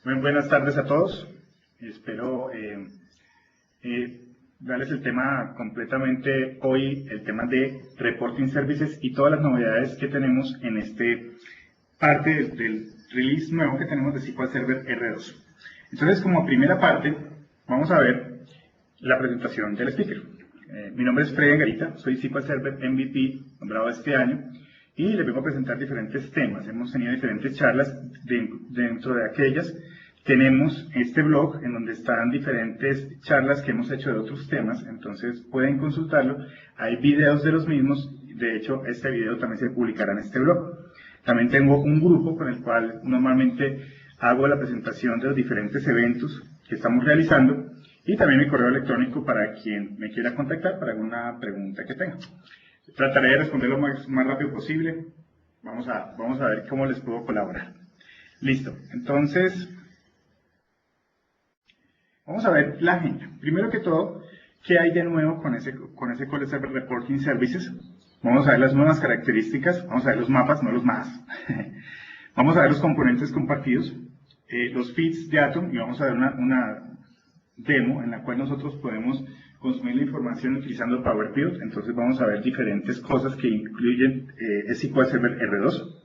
Buenas tardes a todos. Espero darles el tema completamente hoy, el tema de Reporting Services y todas las novedades que tenemos en este parte del release nuevo que tenemos de SQL Server R2. Entonces, como primera parte, vamos a ver la presentación del speaker. Mi nombre es Freddy Angarita, soy SQL Server MVP, nombrado este año, y les vengo a presentar diferentes temas. Hemos tenido diferentes charlas, dentro de aquellas tenemos este blog en donde están diferentes charlas que hemos hecho de otros temas, entonces pueden consultarlo. Hay videos de los mismos, de hecho este video también se publicará en este blog. También tengo un grupo con el cual normalmente hago la presentación de los diferentes eventos que estamos realizando y también mi correo electrónico para quien me quiera contactar para alguna pregunta que tenga. Trataré de responder lo más rápido posible. Vamos a ver cómo les puedo colaborar. Listo, entonces vamos a ver la agenda. Primero que todo, ¿qué hay de nuevo con ese SQL Server Reporting Services? Vamos a ver las nuevas características, vamos a ver los mapas, no los más. Vamos a ver los componentes compartidos, los feeds de Atom, y vamos a ver una demo en la cual nosotros podemos consumir la información utilizando Power Pivot. Entonces vamos a ver diferentes cosas que incluyen SQL Server R2.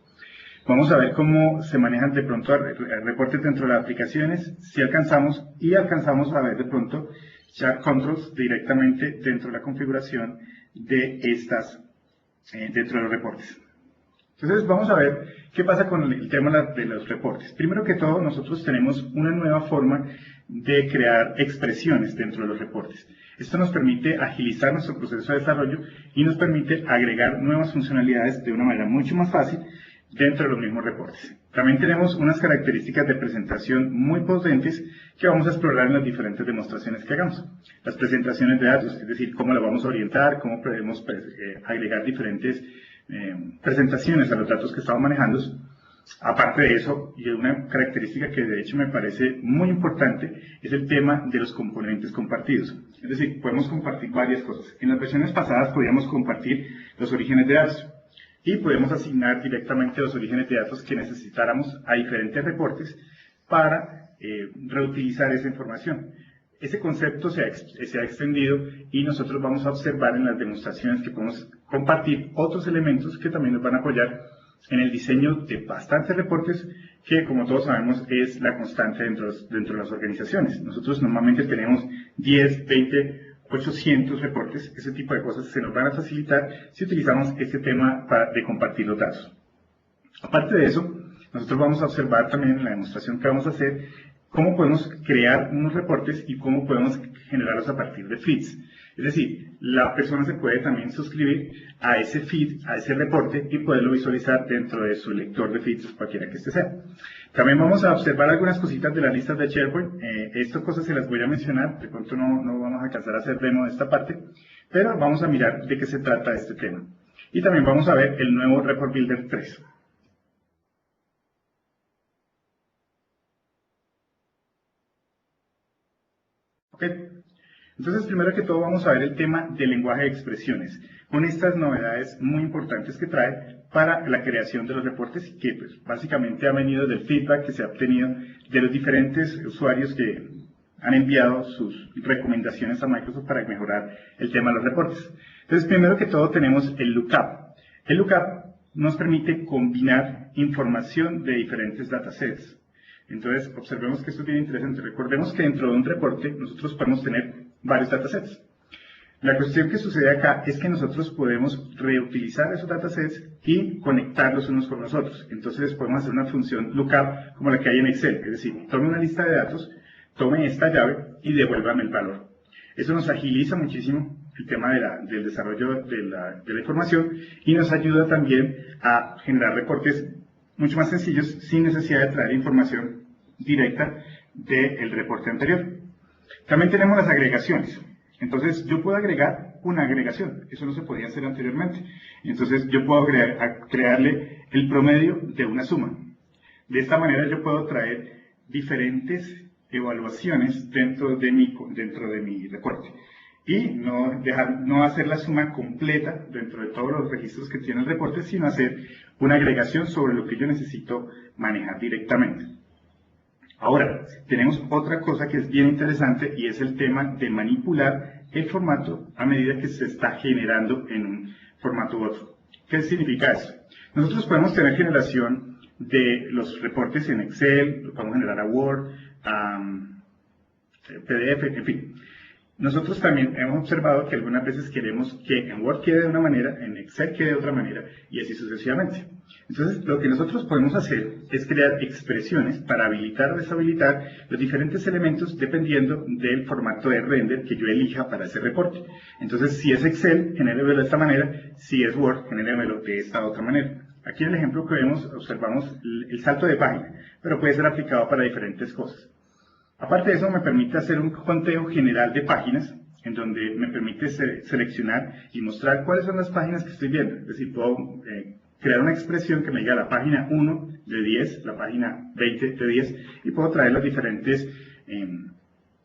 Vamos a ver cómo se manejan de pronto reportes dentro de las aplicaciones, si alcanzamos a ver de pronto Chart Controls directamente dentro de la configuración de dentro de los reportes. Entonces vamos a ver qué pasa con el tema de los reportes. Primero que todo, nosotros tenemos una nueva forma de crear expresiones dentro de los reportes. Esto nos permite agilizar nuestro proceso de desarrollo y nos permite agregar nuevas funcionalidades de una manera mucho más fácil dentro de los mismos reportes. También tenemos unas características de presentación muy potentes que vamos a explorar en las diferentes demostraciones que hagamos. Las presentaciones de datos, es decir, cómo la vamos a orientar, cómo podemos agregar diferentes presentaciones a los datos que estamos manejando. Aparte de eso, y una característica que de hecho me parece muy importante, es el tema de los componentes compartidos. Es decir, podemos compartir varias cosas. En las versiones pasadas podíamos compartir los orígenes de datos y podemos asignar directamente los orígenes de datos que necesitáramos a diferentes reportes para reutilizar esa información. Ese concepto se ha extendido y nosotros vamos a observar en las demostraciones que podemos compartir otros elementos que también nos van a apoyar en el diseño de bastantes reportes que, como todos sabemos, es la constante dentro de las organizaciones. Nosotros normalmente tenemos 10, 20, 800 reportes. Ese tipo de cosas se nos van a facilitar si utilizamos este tema de compartir los datos. Aparte de eso, nosotros vamos a observar también en la demostración que vamos a hacer cómo podemos crear unos reportes y cómo podemos generarlos a partir de feeds. Es decir, la persona se puede también suscribir a ese feed, a ese reporte y poderlo visualizar dentro de su lector de feeds, cualquiera que este sea. También vamos a observar algunas cositas de las listas de SharePoint. Estas cosas se las voy a mencionar, de pronto no vamos a alcanzar a hacer demo de esta parte, pero vamos a mirar de qué se trata este tema. Y también vamos a ver el nuevo Report Builder 3. ¿Ok? Entonces, primero que todo vamos a ver el tema del lenguaje de expresiones, con estas novedades muy importantes que trae para la creación de los reportes, que pues, básicamente ha venido del feedback que se ha obtenido de los diferentes usuarios que han enviado sus recomendaciones a Microsoft para mejorar el tema de los reportes. Entonces, primero que todo tenemos el lookup. El lookup nos permite combinar información de diferentes datasets. Entonces, observemos que esto es bien interesante. Recordemos que dentro de un reporte nosotros podemos tener varios datasets. La cuestión que sucede acá es que nosotros podemos reutilizar esos datasets y conectarlos unos con los otros. Entonces podemos hacer una función lookup como la que hay en Excel. Es decir, tome una lista de datos, tome esta llave y devuélvame el valor. Eso nos agiliza muchísimo el tema del desarrollo de la información y nos ayuda también a generar reportes mucho más sencillos sin necesidad de traer información directa del reporte anterior. También tenemos las agregaciones. Entonces yo puedo agregar una agregación, eso no se podía hacer anteriormente. Entonces yo puedo crearle el promedio de una suma. De esta manera yo puedo traer diferentes evaluaciones dentro de mi reporte y no hacer la suma completa dentro de todos los registros que tiene el reporte, sino hacer una agregación sobre lo que yo necesito manejar directamente. Ahora, tenemos otra cosa que es bien interesante y es el tema de manipular el formato a medida que se está generando en un formato u otro. ¿Qué significa eso? Nosotros podemos tener generación de los reportes en Excel, lo podemos generar a Word, a PDF, en fin. Nosotros también hemos observado que algunas veces queremos que en Word quede de una manera, en Excel quede de otra manera, y así sucesivamente. Entonces, lo que nosotros podemos hacer es crear expresiones para habilitar o deshabilitar los diferentes elementos dependiendo del formato de render que yo elija para ese reporte. Entonces, si es Excel, genéремelo de esta manera; si es Word, genéремelo de esta otra manera. Aquí en el ejemplo que vemos, observamos el salto de página, pero puede ser aplicado para diferentes cosas. Aparte de eso, me permite hacer un conteo general de páginas, en donde me permite seleccionar y mostrar cuáles son las páginas que estoy viendo. Es decir, puedo crear una expresión que me diga la página 1 de 10, la página 20 de 10, y puedo traer los diferentes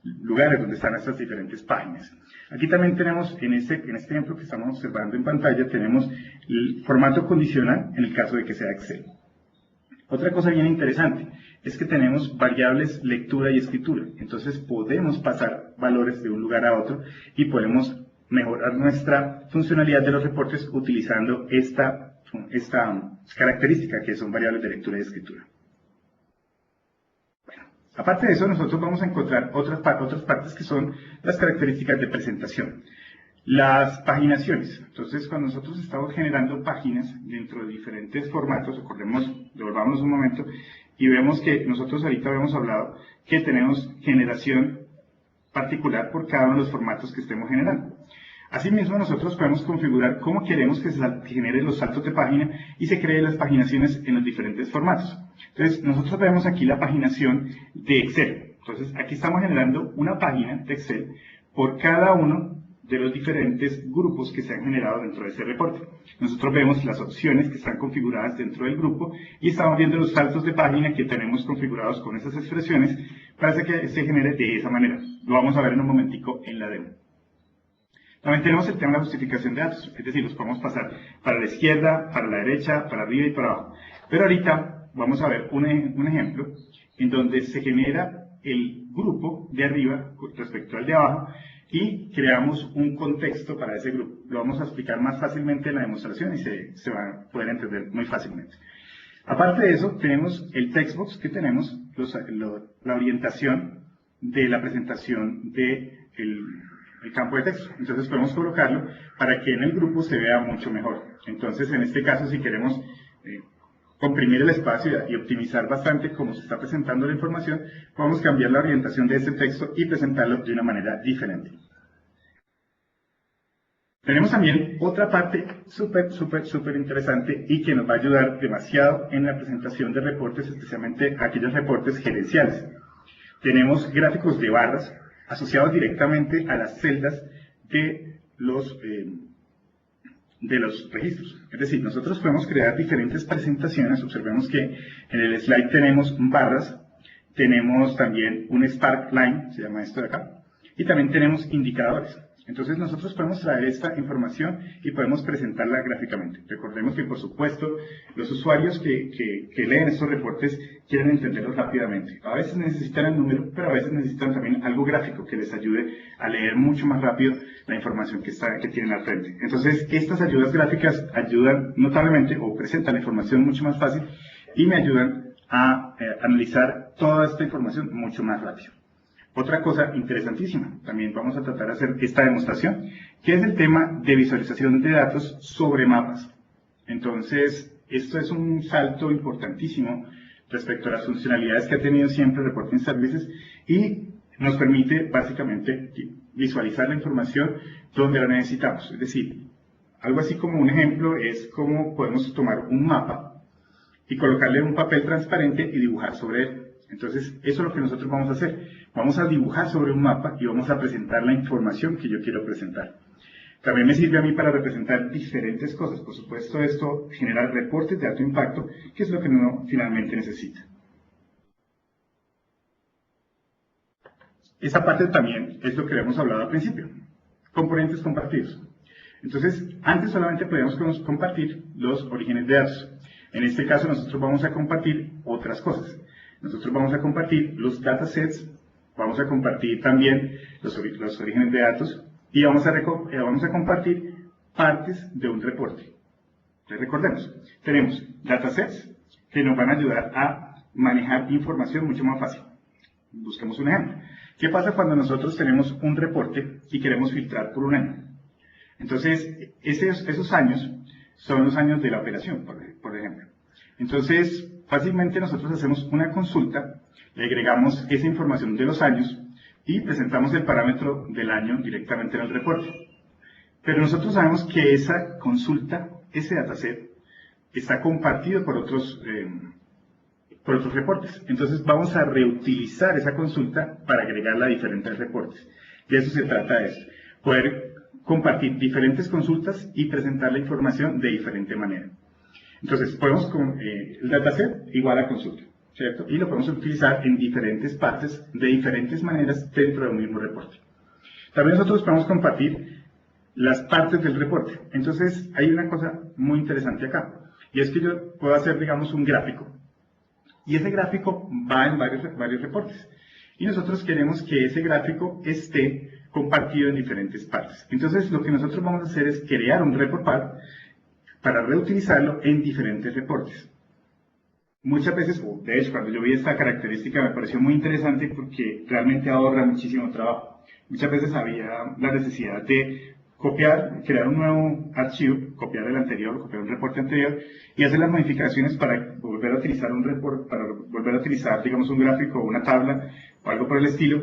lugares donde están estas diferentes páginas. Aquí también tenemos, en este ejemplo que estamos observando en pantalla, tenemos el formato condicional en el caso de que sea Excel. Otra cosa bien interesante es que tenemos variables lectura y escritura. Entonces podemos pasar valores de un lugar a otro y podemos mejorar nuestra funcionalidad de los reportes utilizando esta característica que son variables de lectura y escritura. Bueno, aparte de eso, nosotros vamos a encontrar otras partes que son las características de presentación. Las paginaciones. Entonces, cuando nosotros estamos generando páginas dentro de diferentes formatos, devolvámonos un momento y vemos que nosotros ahorita habíamos hablado que tenemos generación particular por cada uno de los formatos que estemos generando. Asimismo, nosotros podemos configurar cómo queremos que se generen los saltos de página y se creen las paginaciones en los diferentes formatos. Entonces, nosotros vemos aquí la paginación de Excel. Entonces, aquí estamos generando una página de Excel por cada uno de los diferentes grupos que se han generado dentro de ese reporte. Nosotros vemos las opciones que están configuradas dentro del grupo y estamos viendo los saltos de página que tenemos configurados con esas expresiones para que se genere de esa manera. Lo vamos a ver en un momentico en la demo. También tenemos el tema de la justificación de datos, es decir, los podemos pasar para la izquierda, para la derecha, para arriba y para abajo. Pero ahorita vamos a ver un ejemplo en donde se genera el grupo de arriba respecto al de abajo y creamos un contexto para ese grupo. Lo vamos a explicar más fácilmente en la demostración y se va a poder entender muy fácilmente. Aparte de eso, tenemos el textbox que tenemos, la orientación de la presentación del campo de texto. Entonces podemos colocarlo para que en el grupo se vea mucho mejor. Entonces, en este caso, si queremos comprimir el espacio y optimizar bastante cómo se está presentando la información, podemos cambiar la orientación de ese texto y presentarlo de una manera diferente. Tenemos también otra parte súper interesante y que nos va a ayudar demasiado en la presentación de reportes, especialmente aquellos reportes gerenciales. Tenemos gráficos de barras asociados directamente a las celdas de los registros. Es decir, nosotros podemos crear diferentes presentaciones. Observemos que en el slide tenemos barras, tenemos también un sparkline, se llama esto de acá, y también tenemos indicadores. Entonces nosotros podemos traer esta información y podemos presentarla gráficamente. Recordemos que, por supuesto, los usuarios que leen estos reportes quieren entenderlos rápidamente. A veces necesitan el número, pero a veces necesitan también algo gráfico que les ayude a leer mucho más rápido la información que tienen al frente. Entonces, estas ayudas gráficas ayudan notablemente o presentan la información mucho más fácil y me ayudan a analizar toda esta información mucho más rápido. Otra cosa interesantísima, también vamos a tratar de hacer esta demostración, que es el tema de visualización de datos sobre mapas. Entonces, esto es un salto importantísimo respecto a las funcionalidades que ha tenido siempre Reporting Services y nos permite básicamente visualizar la información donde la necesitamos. Es decir, algo así como un ejemplo es cómo podemos tomar un mapa y colocarle un papel transparente y dibujar sobre él. Entonces, eso es lo que nosotros vamos a hacer. Vamos a dibujar sobre un mapa y vamos a presentar la información que yo quiero presentar. También me sirve a mí para representar diferentes cosas. Por supuesto, esto genera reportes de alto impacto, que es lo que uno finalmente necesita. Esa parte también es lo que habíamos hablado al principio. Componentes compartidos. Entonces, antes solamente podíamos compartir los orígenes de datos. En este caso, nosotros vamos a compartir otras cosas. Nosotros vamos a compartir los datasets, vamos a compartir también los orígenes de datos y vamos a compartir partes de un reporte. Entonces, recordemos, tenemos datasets que nos van a ayudar a manejar información mucho más fácil. Busquemos un ejemplo. ¿Qué pasa cuando nosotros tenemos un reporte y queremos filtrar por un año? Entonces, esos años son los años de la operación, por ejemplo. Entonces, fácilmente nosotros hacemos una consulta, le agregamos esa información de los años y presentamos el parámetro del año directamente en el reporte. Pero nosotros sabemos que esa consulta, ese dataset, está compartido por otros reportes. Entonces vamos a reutilizar esa consulta para agregarla a diferentes reportes. De eso se trata de esto, poder compartir diferentes consultas y presentar la información de diferente manera. Entonces, podemos con el dataset igual a consulta, ¿cierto? Y lo podemos utilizar en diferentes partes, de diferentes maneras, dentro de un mismo reporte. También nosotros podemos compartir las partes del reporte. Entonces, hay una cosa muy interesante acá, y es que yo puedo hacer, digamos, un gráfico, y ese gráfico va en varios reportes. Y nosotros queremos que ese gráfico esté compartido en diferentes partes. Entonces, lo que nosotros vamos a hacer es crear un report path para reutilizarlo en diferentes reportes. Muchas veces, de hecho, cuando yo vi esta característica me pareció muy interesante porque realmente ahorra muchísimo trabajo. Muchas veces había la necesidad de copiar, crear un nuevo archivo, copiar el anterior, copiar un reporte anterior y hacer las modificaciones para volver a utilizar un report, para volver a utilizar, digamos, un gráfico o una tabla o algo por el estilo.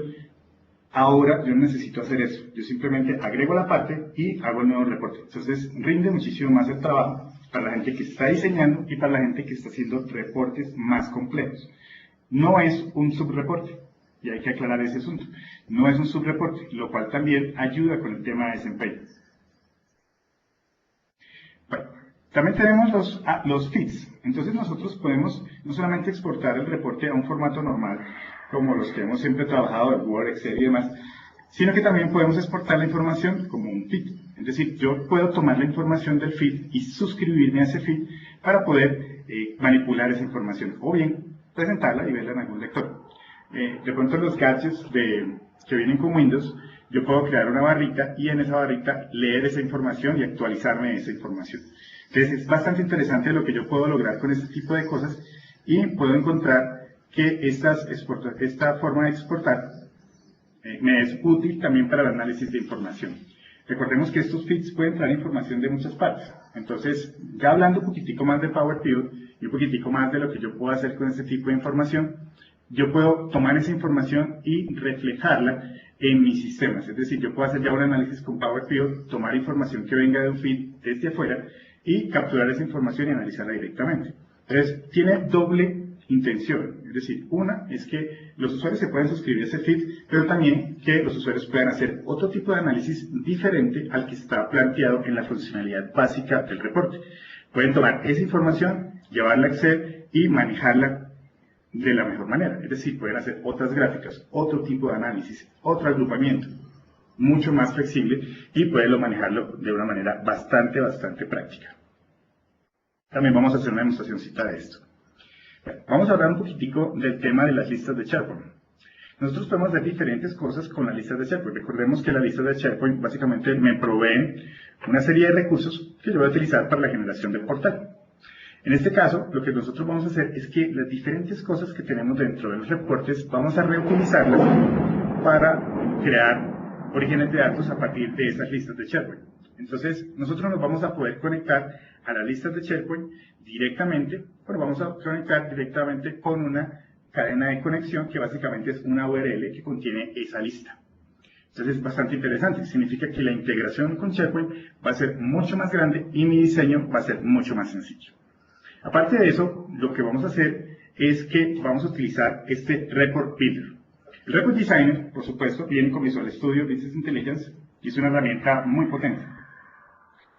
Ahora yo no necesito hacer eso, yo simplemente agrego la parte y hago el nuevo reporte. Entonces rinde muchísimo más el trabajo para la gente que está diseñando y para la gente que está haciendo reportes más complejos. No es un subreporte, y hay que aclarar ese asunto. No es un subreporte, lo cual también ayuda con el tema de desempeño. Bueno, también tenemos los feeds. Entonces nosotros podemos no solamente exportar el reporte a un formato normal, como los que hemos siempre trabajado, el Word, Excel y demás, sino que también podemos exportar la información como un feed. Es decir, yo puedo tomar la información del feed y suscribirme a ese feed para poder manipular esa información, o bien presentarla y verla en algún lector. De pronto los gadgets que vienen con Windows, yo puedo crear una barrita y en esa barrita leer esa información y actualizarme de esa información. Entonces es bastante interesante lo que yo puedo lograr con este tipo de cosas y puedo encontrar que esta forma de exportar me es útil también para el análisis de información. Recordemos que estos feeds pueden traer información de muchas partes. Entonces, ya hablando un poquitico más de Power Pivot y un poquitico más de lo que yo puedo hacer con este tipo de información, yo puedo tomar esa información y reflejarla en mis sistemas. Es decir, yo puedo hacer ya un análisis con Power Pivot, tomar información que venga de un feed desde afuera y capturar esa información y analizarla directamente. Entonces, tiene doble intención. Es decir, una es que los usuarios se pueden suscribir a ese feed, pero también que los usuarios puedan hacer otro tipo de análisis diferente al que está planteado en la funcionalidad básica del reporte. Pueden tomar esa información, llevarla a Excel y manejarla de la mejor manera. Es decir, pueden hacer otras gráficas, otro tipo de análisis, otro agrupamiento, mucho más flexible y pueden manejarlo de una manera bastante práctica. También vamos a hacer una demostracióncita de esto. Vamos a hablar un poquitico del tema de las listas de SharePoint. Nosotros podemos hacer diferentes cosas con las listas de SharePoint. Recordemos que las listas de SharePoint básicamente me proveen una serie de recursos que yo voy a utilizar para la generación del portal. En este caso, lo que nosotros vamos a hacer es que las diferentes cosas que tenemos dentro de los reportes vamos a reutilizarlas para crear orígenes de datos a partir de esas listas de SharePoint. Entonces, nosotros nos vamos a poder conectar a las listas de SharePoint directamente, pero vamos a conectar directamente con una cadena de conexión que básicamente es una URL que contiene esa lista. Entonces es bastante interesante, significa que la integración con SharePoint va a ser mucho más grande y mi diseño va a ser mucho más sencillo. Aparte de eso, lo que vamos a hacer es que vamos a utilizar este Report Builder. El Report Designer, por supuesto, viene con Visual Studio Business Intelligence y es una herramienta muy potente.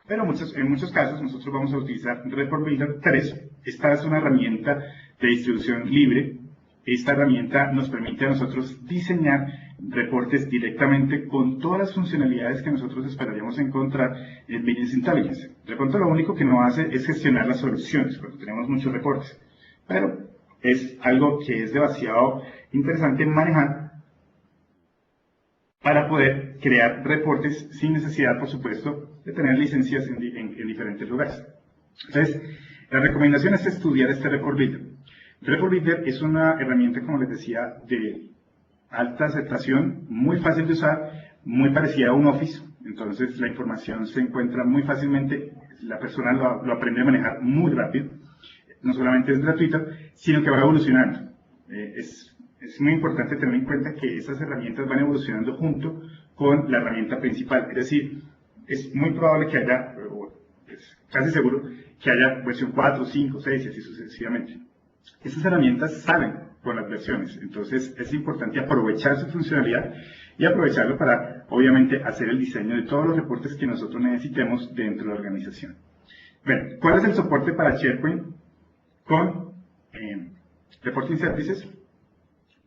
Pero en muchos casos nosotros vamos a utilizar Report Builder 3. Esta es una herramienta de distribución libre. Esta herramienta nos permite a nosotros diseñar reportes directamente con todas las funcionalidades que nosotros esperaríamos encontrar en Business Intelligence. De pronto lo único que no hace es gestionar las soluciones cuando tenemos muchos reportes. Pero es algo que es demasiado interesante manejar para poder crear reportes sin necesidad, por supuesto, de tener licencias en diferentes lugares. Entonces, la recomendación es estudiar este Report Builder. Report Builder es una herramienta, como les decía, de alta aceptación, muy fácil de usar, muy parecida a un Office. Entonces, la información se encuentra muy fácilmente, la persona lo aprende a manejar muy rápido. No solamente es gratuito, sino que va evolucionando. Es muy importante tener en cuenta que estas herramientas van evolucionando junto con la herramienta principal. Es decir, es muy probable que haya, o es casi seguro, que haya versión 4, 5, 6 y así sucesivamente. Estas herramientas salen con las versiones, entonces es importante aprovechar su funcionalidad y aprovecharlo para, obviamente, hacer el diseño de todos los reportes que nosotros necesitemos dentro de la organización. Bueno, ¿cuál es el soporte para SharePoint con Reporting Services?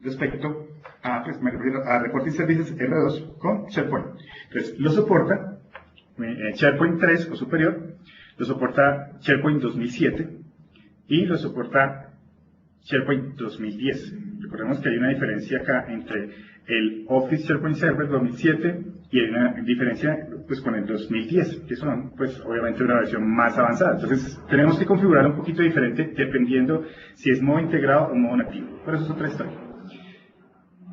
Respecto a, pues me refiero a Reporting Services R2 con SharePoint. Entonces, lo soporta SharePoint 3 o superior, lo soporta SharePoint 2007 y lo soporta SharePoint 2010. Recordemos que hay una diferencia acá entre el Office SharePoint Server 2007 y hay una diferencia pues con el 2010, que son pues obviamente una versión más avanzada. Entonces tenemos que configurar un poquito diferente dependiendo si es modo integrado o modo nativo. Pero eso es otra historia.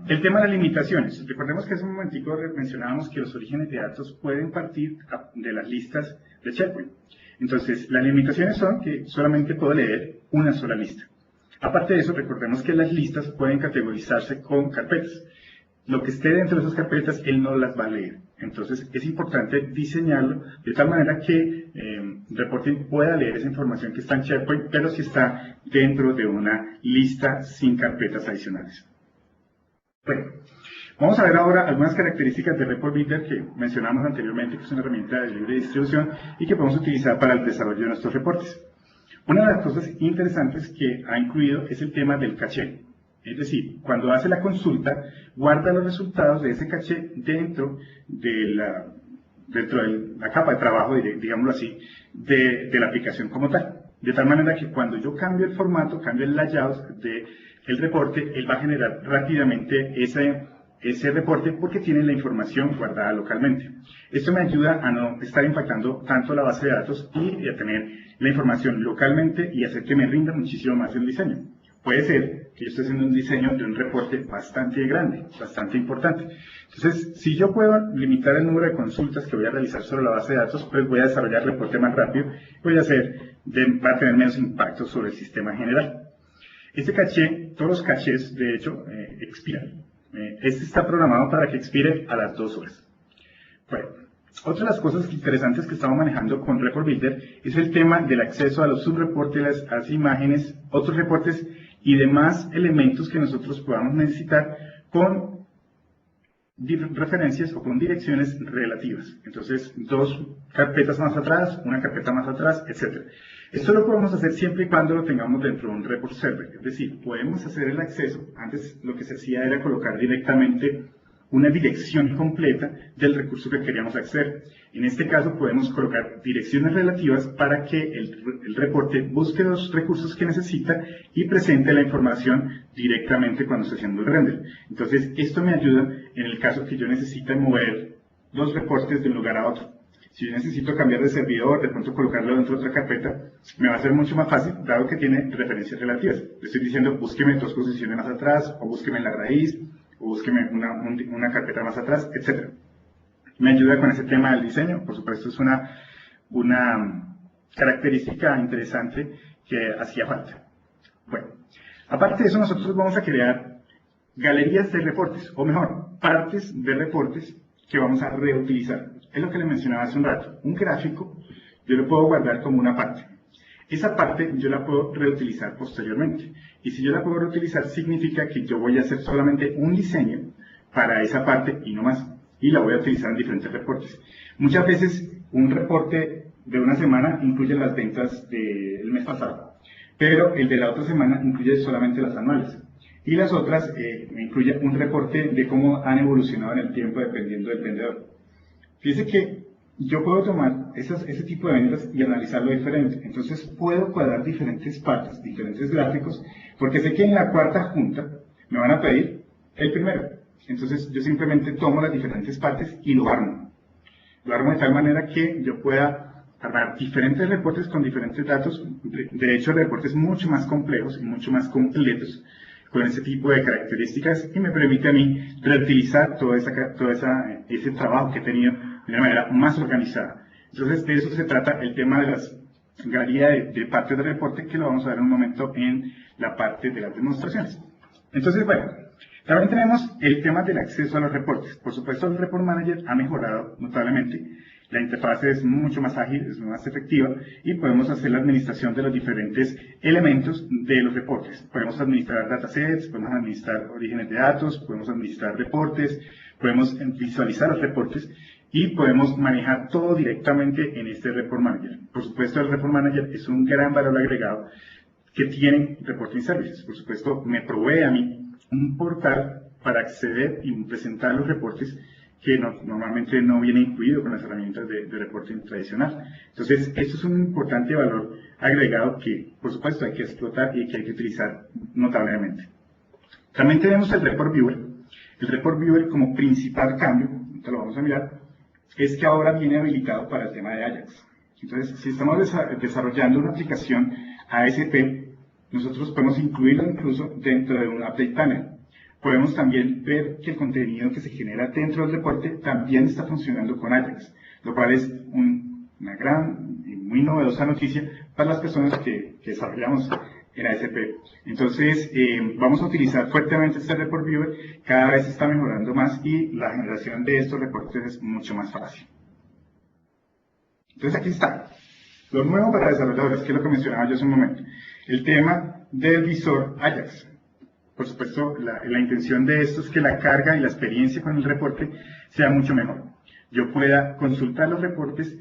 El tema de las limitaciones. Recordemos que hace un momentico mencionábamos que los orígenes de datos pueden partir de las listas de SharePoint. Entonces, las limitaciones son que solamente puedo leer una sola lista. Aparte de eso, recordemos que las listas pueden categorizarse con carpetas. Lo que esté dentro de esas carpetas, él no las va a leer. Entonces, es importante diseñarlo de tal manera que Reporting pueda leer esa información que está en SharePoint, pero si está dentro de una lista sin carpetas adicionales. Bueno, vamos a ver ahora algunas características de Report Builder que mencionamos anteriormente, que es una herramienta de libre distribución y que podemos utilizar para el desarrollo de nuestros reportes. Una de las cosas interesantes que ha incluido es el tema del caché. Es decir, cuando hace la consulta, guarda los resultados de ese caché dentro de la capa de trabajo, digámoslo así, de la aplicación como tal. De tal manera que cuando yo cambio el formato, cambio el layout del reporte, él va a generar rápidamente ese reporte porque tiene la información guardada localmente. Esto me ayuda a no estar impactando tanto la base de datos y a tener la información localmente y hacer que me rinda muchísimo más el diseño. Puede ser que yo esté haciendo un diseño de un reporte bastante grande, bastante importante. Entonces, si yo puedo limitar el número de consultas que voy a realizar sobre la base de datos, pues voy a desarrollar el reporte más rápido, va a tener menos impacto sobre el sistema en general. Este caché, todos los cachés, de hecho, expiran. Este está programado para que expire a las 2 horas. Bueno, otra de las cosas interesantes que estamos manejando con Report Builder es el tema del acceso a los subreportes, a las imágenes, otros reportes y demás elementos que nosotros podamos necesitar con referencias o con direcciones relativas. Entonces, 2 carpetas más atrás, una carpeta más atrás, etc. Esto lo podemos hacer siempre y cuando lo tengamos dentro de un report server. Es decir, podemos hacer el acceso. Antes lo que se hacía era colocar directamente una dirección completa del recurso que queríamos acceder. En este caso podemos colocar direcciones relativas para que el reporte busque los recursos que necesita y presente la información directamente cuando esté haciendo el render. Entonces, esto me ayuda en el caso que yo necesite mover los reportes de un lugar a otro. Si yo necesito cambiar de servidor, de pronto colocarlo dentro de otra carpeta, me va a ser mucho más fácil, dado que tiene referencias relativas. Le estoy diciendo, búsqueme 2 posiciones más atrás, o búsqueme en la raíz, o búsqueme una carpeta más atrás, etc. Me ayuda con ese tema del diseño. Por supuesto, es una característica interesante que hacía falta. Bueno, aparte de eso, nosotros vamos a crear galerías de reportes, o mejor, partes de reportes que vamos a reutilizar. Es lo que le mencionaba hace un rato. Un gráfico, yo lo puedo guardar como una parte. Esa parte yo la puedo reutilizar posteriormente. Y si yo la puedo reutilizar, significa que yo voy a hacer solamente un diseño para esa parte y no más. Y la voy a utilizar en diferentes reportes. Muchas veces un reporte de una semana incluye las ventas del mes pasado, pero el de la otra semana incluye solamente las anuales. Y las otras incluye un reporte de cómo han evolucionado en el tiempo dependiendo del vendedor. Fíjense que yo puedo tomar ese tipo de ventas y analizarlo diferente. Entonces puedo cuadrar diferentes partes, diferentes gráficos, porque sé que en la cuarta junta me van a pedir el primero. Entonces yo simplemente tomo las diferentes partes y lo armo. Lo armo de tal manera que yo pueda armar diferentes reportes con diferentes datos, de hecho reportes mucho más complejos y mucho más completos con ese tipo de características y me permite a mí reutilizar ese trabajo que he tenido de una manera más organizada. Entonces de eso se trata el tema de las galería de partes del reporte que lo vamos a ver en un momento en la parte de las demostraciones. Entonces, bueno, también tenemos el tema del acceso a los reportes. Por supuesto, el Report Manager ha mejorado notablemente. La interfaz es mucho más ágil, es más efectiva y podemos hacer la administración de los diferentes elementos de los reportes. Podemos administrar datasets, podemos administrar orígenes de datos, podemos administrar reportes, podemos visualizar los reportes y podemos manejar todo directamente en este Report Manager. Por supuesto, el Report Manager es un gran valor agregado que tienen Reporting Services. Por supuesto, me provee a mí un portal para acceder y presentar los reportes que normalmente no viene incluido con las herramientas de reporting tradicional. Entonces, esto es un importante valor agregado que, por supuesto, hay que explotar y que hay que utilizar notablemente. También tenemos el Report Viewer. El Report Viewer como principal cambio, ahorita lo vamos a mirar, es que ahora viene habilitado para el tema de Ajax. Entonces, si estamos desarrollando una aplicación ASP, nosotros podemos incluirlo incluso dentro de un Update Panel. Podemos también ver que el contenido que se genera dentro del reporte también está funcionando con Ajax, lo cual es una gran y muy novedosa noticia para las personas que desarrollamos en ASP. Entonces, vamos a utilizar fuertemente este Report Viewer, cada vez está mejorando más y la generación de estos reportes es mucho más fácil. Entonces, aquí está. Lo nuevo para desarrolladores, que es lo que mencionaba yo hace un momento. El tema del visor Ajax. Por supuesto, la intención de esto es que la carga y la experiencia con el reporte sea mucho mejor. Yo pueda consultar los reportes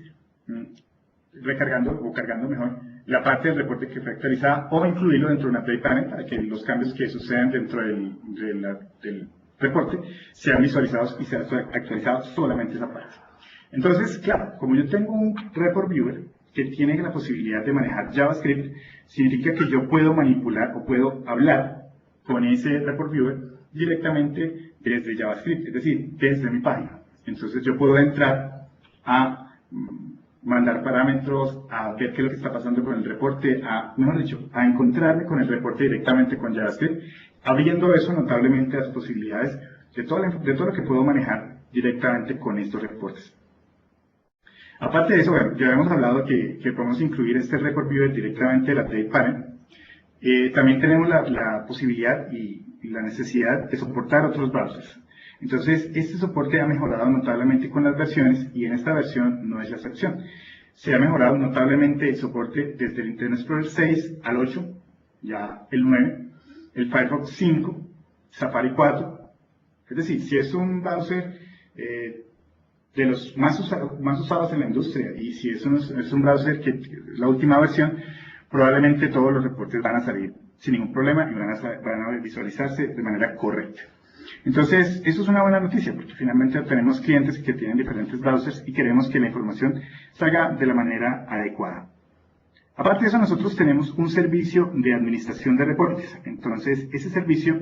recargando o cargando mejor la parte del reporte que fue actualizada o incluirlo dentro de una Update Panel para que los cambios que sucedan dentro del reporte sean visualizados y sean actualizados solamente esa parte. Entonces, claro, como yo tengo un Report Viewer que tiene la posibilidad de manejar JavaScript, significa que yo puedo manipular o puedo hablar con ese Report Viewer directamente desde JavaScript, es decir, desde mi página. Entonces yo puedo entrar a mandar parámetros, a ver qué es lo que está pasando con el reporte, mejor dicho, a encontrarme con el reporte directamente con JavaScript, abriendo eso notablemente las posibilidades de todo lo que puedo manejar directamente con estos reportes. Aparte de eso, bueno, ya hemos hablado que podemos incluir este Report Viewer directamente en la Update Panel. También tenemos la posibilidad y la necesidad de soportar otros browsers. Entonces, este soporte ha mejorado notablemente con las versiones y en esta versión no es la excepción. Se ha mejorado notablemente el soporte desde el Internet Explorer 6 al 8, ya el 9, el Firefox 5, Safari 4. Es decir, si es un browser de los más usados en la industria y si es un browser que la última versión, probablemente todos los reportes van a salir sin ningún problema y van a visualizarse de manera correcta. Entonces, eso es una buena noticia porque finalmente tenemos clientes que tienen diferentes browsers y queremos que la información salga de la manera adecuada. Aparte de eso, nosotros tenemos un servicio de administración de reportes. Entonces, ese servicio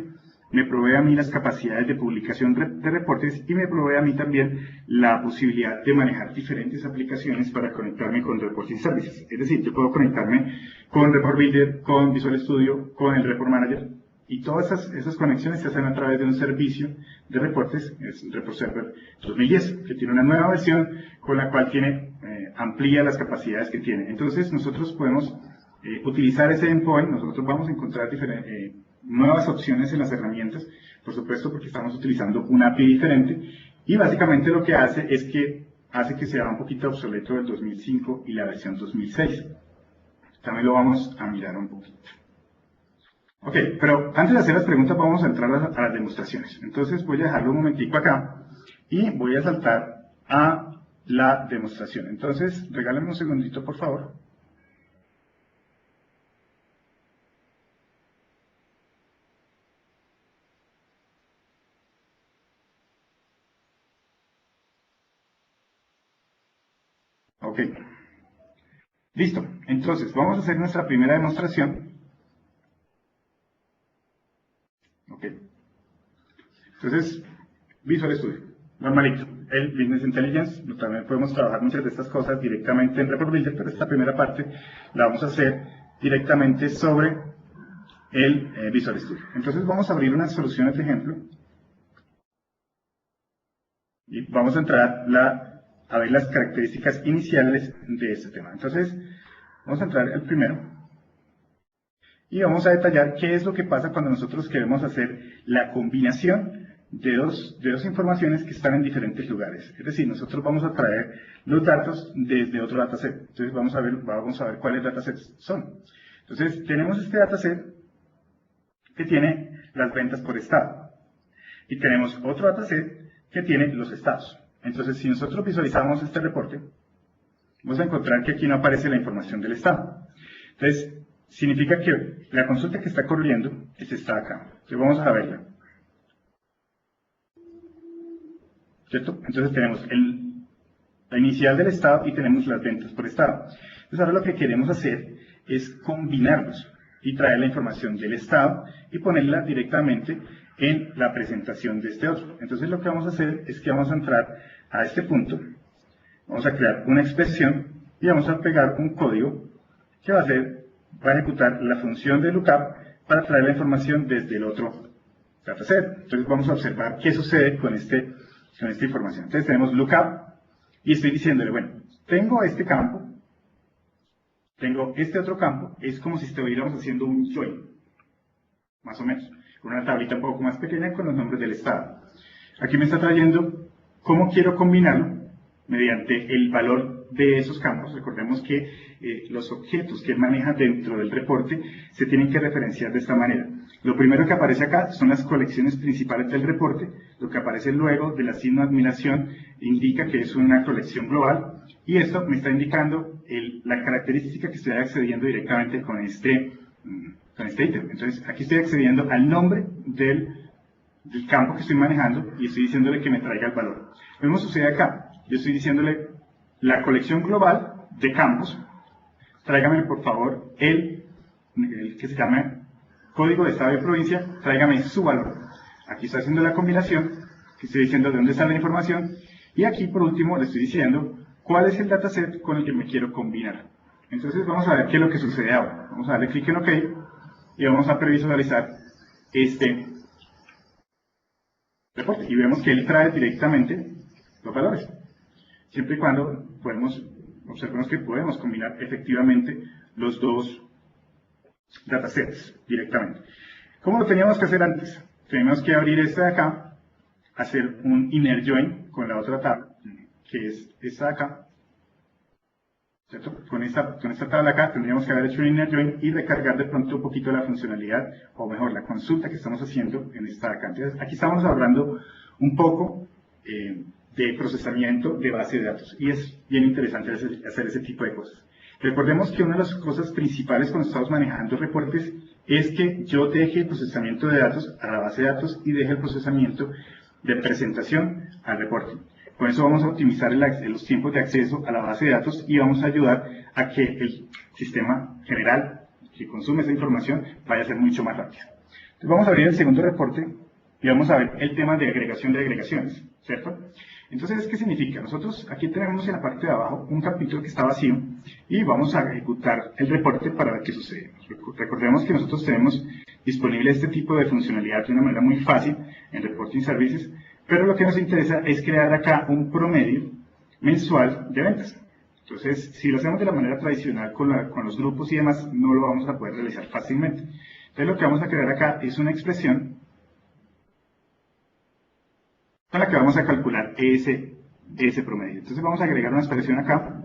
me provee a mí las capacidades de publicación de reportes y me provee a mí también la posibilidad de manejar diferentes aplicaciones para conectarme con Reporting Services. Es decir, yo puedo conectarme con Report Builder, con Visual Studio, con el Report Manager y todas esas conexiones se hacen a través de un servicio de reportes, es Report Server 2010, que tiene una nueva versión con la cual amplía las capacidades que tiene. Entonces, nosotros podemos utilizar ese endpoint, nosotros vamos a encontrar nuevas opciones en las herramientas, por supuesto porque estamos utilizando una API diferente y básicamente lo que hace es que hace que sea un poquito obsoleto el 2005 y la versión 2006. También lo vamos a mirar un poquito. Ok, pero antes de hacer las preguntas vamos a entrar a las demostraciones. Entonces voy a dejarlo un momentico acá y voy a saltar a la demostración. Entonces, regálenme un segundito por favor. Ok. Listo. Entonces, vamos a hacer nuestra primera demostración. Ok. Entonces, Visual Studio. Normalito. El Business Intelligence, también podemos trabajar muchas de estas cosas directamente en Report Builder, pero esta primera parte la vamos a hacer directamente sobre el Visual Studio. Entonces vamos a abrir unas soluciones de ejemplo y vamos a entrar a ver las características iniciales de este tema. Entonces, vamos a entrar al primero y vamos a detallar qué es lo que pasa cuando nosotros queremos hacer la combinación de dos informaciones que están en diferentes lugares. Es decir, nosotros vamos a traer los datos desde otro dataset. Entonces vamos a ver cuáles datasets son. Entonces tenemos este dataset que tiene las ventas por estado. Y tenemos otro dataset que tiene los estados. Entonces si nosotros visualizamos este reporte, vamos a encontrar que aquí no aparece la información del estado. Entonces significa que la consulta que está corriendo es esta acá. Entonces vamos a verla. ¿Cierto? Entonces tenemos la inicial del estado y tenemos las ventas por estado. Entonces ahora lo que queremos hacer es combinarlos y traer la información del estado y ponerla directamente en la presentación de este otro. Entonces lo que vamos a hacer es que vamos a entrar a este punto, vamos a crear una expresión y vamos a pegar un código que va a ejecutar la función de lookup para traer la información desde el otro dataset. Entonces vamos a observar qué sucede con esta información. Entonces tenemos lookup y estoy diciéndole, bueno, tengo este campo, tengo este otro campo, es como si estuviéramos haciendo un join, más o menos, con una tablita un poco más pequeña con los nombres del estado. Aquí me está trayendo cómo quiero combinarlo mediante el valor de esos campos. Recordemos que los objetos que él maneja dentro del reporte se tienen que referenciar de esta manera. Lo primero que aparece acá son las colecciones principales del reporte. Lo que aparece luego de la signo de admiración indica que es una colección global. Y esto me está indicando la característica que estoy accediendo directamente con este ítem. Entonces, aquí estoy accediendo al nombre del campo que estoy manejando y estoy diciéndole que me traiga el valor. Lo mismo sucede acá. Yo estoy diciéndole la colección global de campos, tráigame por favor el que se llama código de estado y provincia, tráigame su valor. Aquí estoy haciendo la combinación, que estoy diciendo de dónde está la información, y aquí por último le estoy diciendo cuál es el dataset con el que me quiero combinar. Entonces vamos a ver qué es lo que sucede ahora. Vamos a darle clic en OK y vamos a previsualizar este reporte. Y vemos que él trae directamente los valores. Siempre y cuando observemos que podemos combinar efectivamente los dos datasets directamente. ¿Cómo lo teníamos que hacer antes? Tenemos que abrir esta de acá, hacer un inner join con la otra tabla, que es esta de acá. ¿Cierto? Con esta tabla acá tendríamos que haber hecho un inner join y recargar de pronto un poquito la funcionalidad, o mejor, la consulta que estamos haciendo en esta de acá. Entonces, aquí estamos hablando un poco de procesamiento de base de datos, y es bien interesante hacer ese tipo de cosas. Recordemos que una de las cosas principales cuando estamos manejando reportes es que yo deje el procesamiento de datos a la base de datos y deje el procesamiento de presentación al reporte. Con eso vamos a optimizar los tiempos de acceso a la base de datos y vamos a ayudar a que el sistema general que consume esa información vaya a ser mucho más rápido. Entonces vamos a abrir el segundo reporte y vamos a ver el tema de agregación de agregaciones, ¿cierto? Entonces, ¿qué significa? Nosotros aquí tenemos en la parte de abajo un capítulo que está vacío y vamos a ejecutar el reporte para ver qué sucede. Recordemos que nosotros tenemos disponible este tipo de funcionalidad de una manera muy fácil en Reporting Services, pero lo que nos interesa es crear acá un promedio mensual de ventas. Entonces, si lo hacemos de la manera tradicional con los grupos y demás, no lo vamos a poder realizar fácilmente. Entonces, lo que vamos a crear acá es una expresión con la que vamos a calcular ese promedio. Entonces vamos a agregar una expresión acá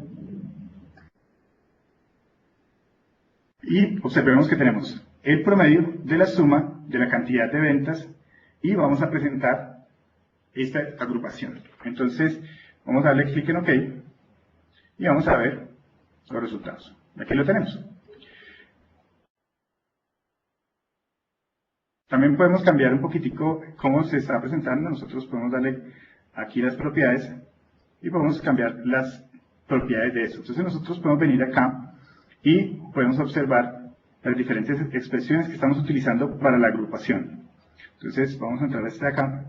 y observemos que tenemos el promedio de la suma de la cantidad de ventas y vamos a presentar esta agrupación. Entonces vamos a darle clic en OK y vamos a ver los resultados. Aquí lo tenemos. También podemos cambiar un poquitico cómo se está presentando. Nosotros podemos darle aquí las propiedades y podemos cambiar las propiedades de eso. Entonces nosotros podemos venir acá y podemos observar las diferentes expresiones que estamos utilizando para la agrupación. Entonces vamos a entrar a este de acá.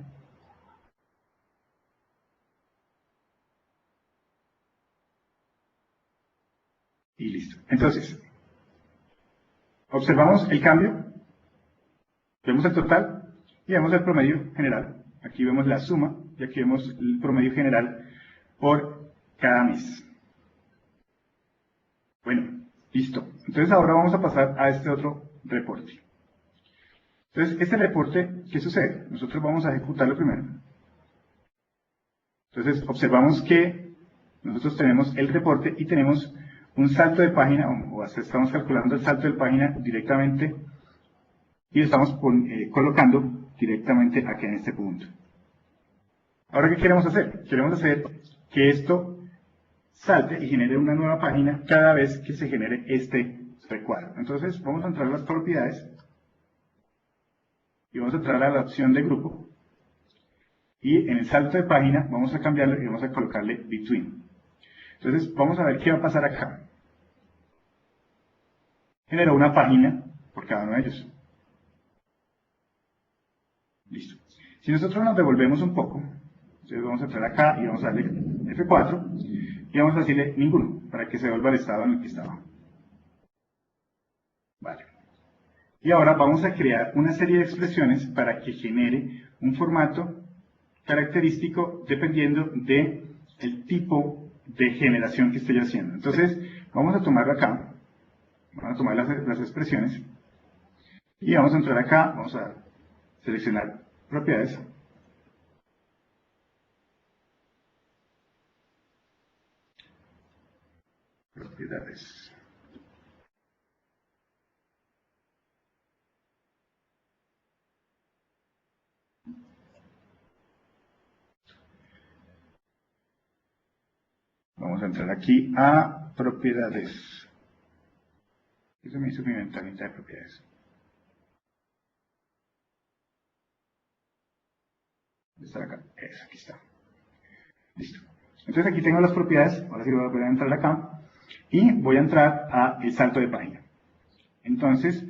Y listo. Entonces, observamos el cambio, vemos el total y vemos el promedio general. Aquí vemos la suma y aquí vemos el promedio general por cada mes. Bueno, listo. Entonces ahora vamos a pasar a este otro reporte. Entonces, este reporte, ¿qué sucede? Nosotros vamos a ejecutarlo primero. Entonces, observamos que nosotros tenemos el reporte y tenemos un salto de página, o estamos calculando el salto de página directamente y lo estamos colocando directamente aquí en este punto. Ahora, ¿qué queremos hacer? Queremos hacer que esto salte y genere una nueva página cada vez que se genere este recuadro. Entonces, vamos a entrar a las propiedades y vamos a entrar a la opción de grupo y en el salto de página vamos a cambiarlo y vamos a colocarle between. Entonces, vamos a ver qué va a pasar acá. Generó una página por cada uno de ellos. Listo. Si nosotros nos devolvemos un poco, entonces vamos a entrar acá y vamos a darle F4 y vamos a decirle ninguno para que se vuelva al estado en el que estaba. Vale. Y ahora vamos a crear una serie de expresiones para que genere un formato característico dependiendo del tipo de generación que estoy haciendo. Entonces, vamos a tomarlo acá, vamos a tomar las expresiones y vamos a entrar acá, vamos a seleccionar propiedades. Propiedades. Vamos a entrar aquí a propiedades. Eso me hizo mi ventanita de propiedades. Está acá. Eso, aquí está. Listo. Entonces aquí tengo las propiedades. Ahora sí voy a entrar acá. Y voy a entrar a el salto de página. Entonces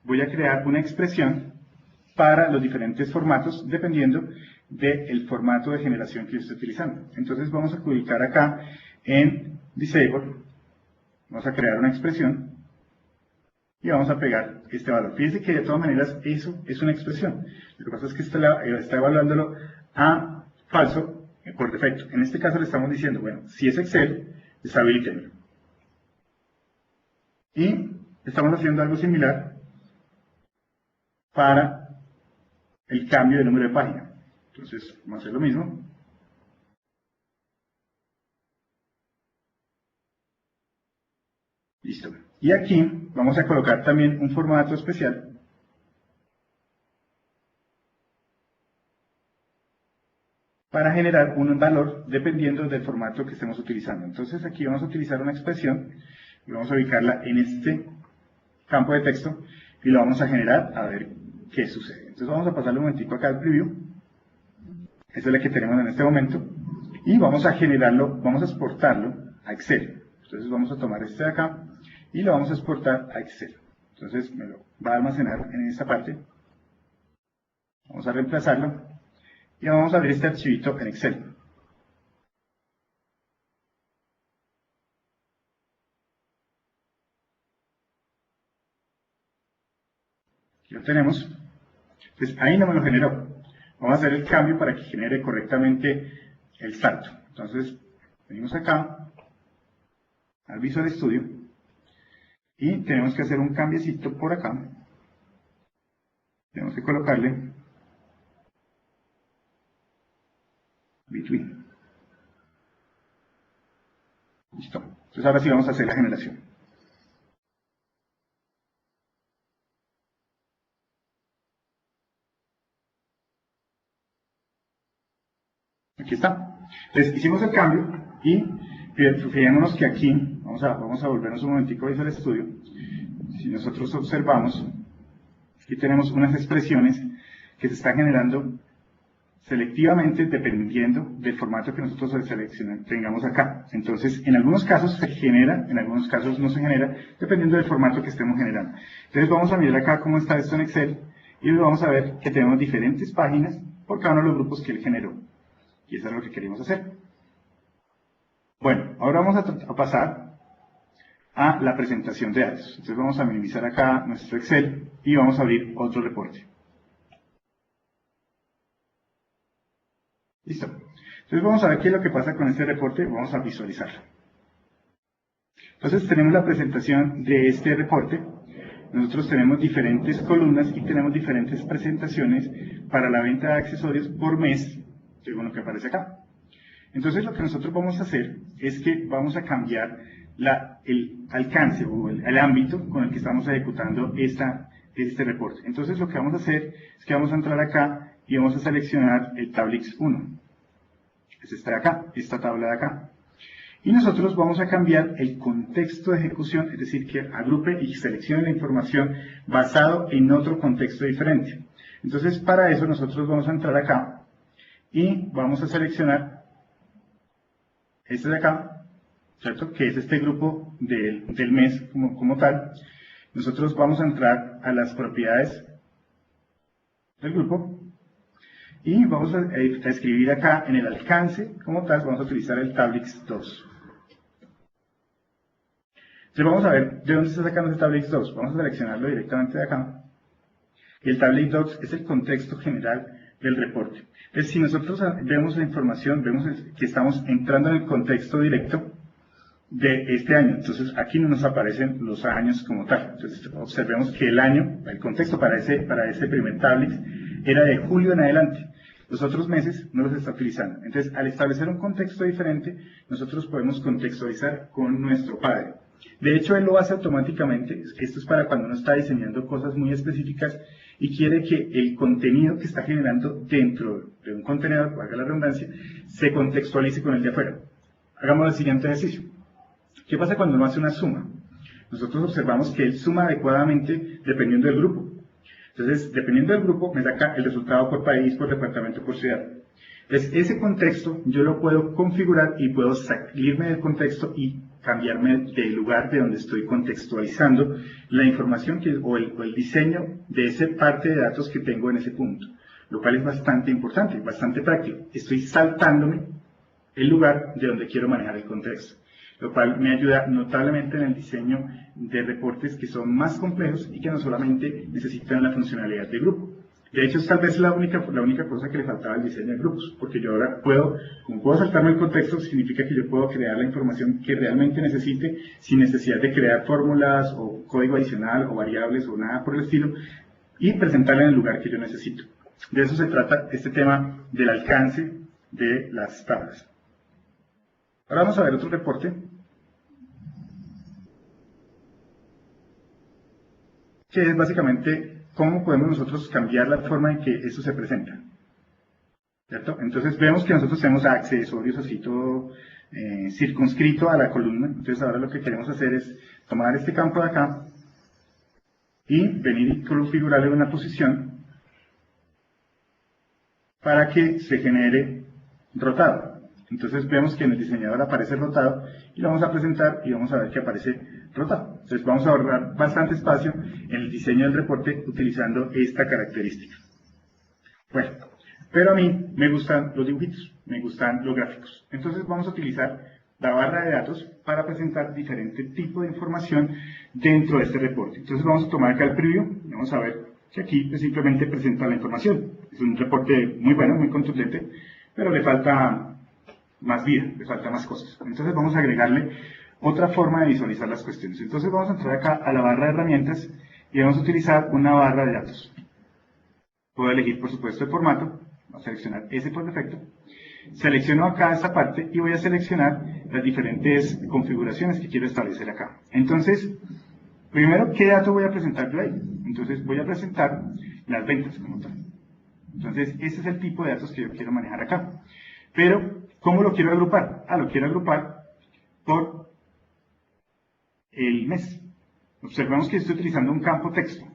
voy a crear una expresión para los diferentes formatos dependiendo del formato de generación que yo esté utilizando. Entonces vamos a ubicar acá en Disable, vamos a crear una expresión y vamos a pegar este valor. Fíjense que de todas maneras eso es una expresión. Lo que pasa es que está evaluándolo a falso por defecto. En este caso le estamos diciendo, bueno, si es Excel, deshabilítenlo. Y estamos haciendo algo similar para el cambio de número de página. Entonces, vamos a hacer lo mismo. Listo. Y aquí vamos a colocar también un formato especial para generar un valor dependiendo del formato que estemos utilizando. Entonces aquí vamos a utilizar una expresión y vamos a ubicarla en este campo de texto y lo vamos a generar a ver qué sucede. Entonces vamos a pasarle un momentico acá al preview. Esta es la que tenemos en este momento. Y vamos a generarlo, vamos a exportarlo a Excel. Entonces vamos a tomar este de acá y lo vamos a exportar a Excel. Entonces me lo va a almacenar en esta parte. Vamos a reemplazarlo y vamos a abrir este archivito en Excel. Aquí lo tenemos. Entonces ahí no me lo generó. Vamos a hacer el cambio para que genere correctamente el salto. Entonces venimos acá al Visual Studio y tenemos que hacer un cambiecito por acá. Tenemos que colocarle between. Listo. Entonces ahora sí vamos a hacer la generación. Aquí está. Entonces hicimos el cambio y fijémonos que aquí, vamos a volvernos un momentico a Visual Studio. Si nosotros observamos, aquí tenemos unas expresiones que se están generando selectivamente dependiendo del formato que nosotros tengamos acá. Entonces, en algunos casos se genera, en algunos casos no se genera, dependiendo del formato que estemos generando. Entonces vamos a mirar acá cómo está esto en Excel y vamos a ver que tenemos diferentes páginas por cada uno de los grupos que él generó. Y eso es lo que queremos hacer. Bueno, ahora vamos a pasar a la presentación de datos. Entonces vamos a minimizar acá nuestro Excel y vamos a abrir otro reporte. Listo. Entonces vamos a ver qué es lo que pasa con este reporte. Vamos a visualizarlo. Entonces tenemos la presentación de este reporte. Nosotros tenemos diferentes columnas y tenemos diferentes presentaciones para la venta de accesorios por mes, según lo que aparece acá. Entonces lo que nosotros vamos a hacer es que vamos a cambiar el alcance o el ámbito con el que estamos ejecutando este reporte. Entonces lo que vamos a hacer es que vamos a entrar acá y vamos a seleccionar el Tablix 1. Es esta de acá, esta tabla de acá. Y nosotros vamos a cambiar el contexto de ejecución, es decir, que agrupe y seleccione la información basado en otro contexto diferente. Entonces, para eso nosotros vamos a entrar acá y vamos a seleccionar este de acá, ¿cierto? Que es este grupo del mes como tal. Nosotros vamos a entrar a las propiedades del grupo y vamos a escribir acá en el alcance como tal, vamos a utilizar el Tablix 2. Entonces vamos a ver de dónde está sacando el Tablix 2. Vamos a seleccionarlo directamente de acá. Y el Tablix 2 es el contexto general del reporte. Entonces si nosotros vemos la información, vemos que estamos entrando en el contexto directo de este año. Entonces aquí no nos aparecen los años como tal. Entonces observemos que el contexto para ese primer Tablix era de julio en adelante. Los otros meses no los está utilizando. Entonces, al establecer un contexto diferente, nosotros podemos contextualizar con nuestro padre. De hecho, él lo hace automáticamente. Esto es para cuando uno está diseñando cosas muy específicas y quiere que el contenido que está generando dentro de un contenedor, valga la redundancia, se contextualice con el de afuera. Hagamos el siguiente ejercicio. ¿Qué pasa cuando uno hace una suma? Nosotros observamos que él suma adecuadamente dependiendo del grupo. Entonces, dependiendo del grupo, me saca el resultado por país, por departamento, por ciudad. Entonces, ese contexto yo lo puedo configurar y puedo salirme del contexto y cambiarme del lugar de donde estoy contextualizando la información o el diseño de esa parte de datos que tengo en ese punto. Lo cual es bastante importante, bastante práctico. Estoy saltándome el lugar de donde quiero manejar el contexto, lo cual me ayuda notablemente en el diseño de reportes que son más complejos y que no solamente necesitan la funcionalidad de grupo. De hecho, es tal vez la única cosa que le faltaba al diseño de grupos, porque yo ahora como puedo saltarme el contexto, significa que yo puedo crear la información que realmente necesite sin necesidad de crear fórmulas o código adicional o variables o nada por el estilo y presentarla en el lugar que yo necesito. De eso se trata este tema del alcance de las tablas. Ahora vamos a ver otro reporte que es básicamente cómo podemos nosotros cambiar la forma en que esto se presenta. ¿Cierto? Entonces vemos que nosotros tenemos accesorios así todo circunscrito a la columna. Entonces ahora lo que queremos hacer es tomar este campo de acá y venir y configurarle una posición para que se genere rotado. Entonces vemos que en el diseñador aparece rotado y lo vamos a presentar y vamos a ver que aparece rotado. Entonces vamos a ahorrar bastante espacio en el diseño del reporte utilizando esta característica. Bueno, pero a mí me gustan los dibujitos, me gustan los gráficos. Entonces vamos a utilizar la barra de datos para presentar diferente tipo de información dentro de este reporte. Entonces vamos a tomar acá el preview, vamos a ver que aquí simplemente presenta la información. Es un reporte muy bueno, muy contundente, pero le falta más vida, le falta más cosas. Entonces vamos a agregarle otra forma de visualizar las cuestiones. Entonces vamos a entrar acá a la barra de herramientas y vamos a utilizar una barra de datos. Puedo elegir por supuesto el formato, voy a seleccionar ese por defecto. Selecciono acá esta parte y voy a seleccionar las diferentes configuraciones que quiero establecer acá. Entonces, primero, ¿qué dato voy a presentar yo ahí? Entonces voy a presentar las ventas como tal. Entonces, ese es el tipo de datos que yo quiero manejar acá. Pero, ¿cómo lo quiero agrupar? Lo quiero agrupar por el mes. Observamos que estoy utilizando un campo texto,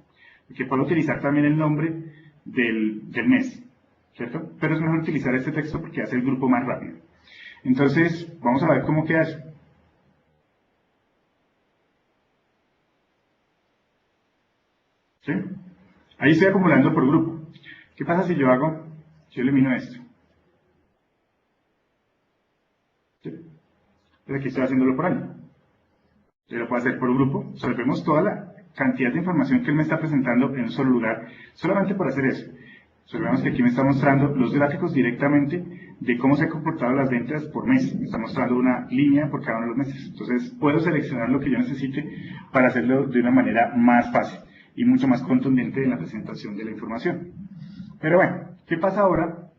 que puedo utilizar también el nombre del mes. ¿cierto? Pero es mejor utilizar este texto porque hace el grupo más rápido. Entonces, vamos a ver cómo queda eso. ¿Sí? Ahí estoy acumulando por grupo. ¿Qué pasa si yo elimino esto? ¿Sí? Pues aquí estoy haciéndolo por año. Yo lo puedo hacer por grupo. Solvemos toda la cantidad de información que él me está presentando en un solo lugar, solamente por hacer eso. Observamos que aquí me está mostrando los gráficos directamente de cómo se han comportado las ventas por mes. Me está mostrando una línea por cada uno de los meses. Entonces, puedo seleccionar lo que yo necesite para hacerlo de una manera más fácil y mucho más contundente en la presentación de la información. Pero bueno, ¿qué pasa ahora?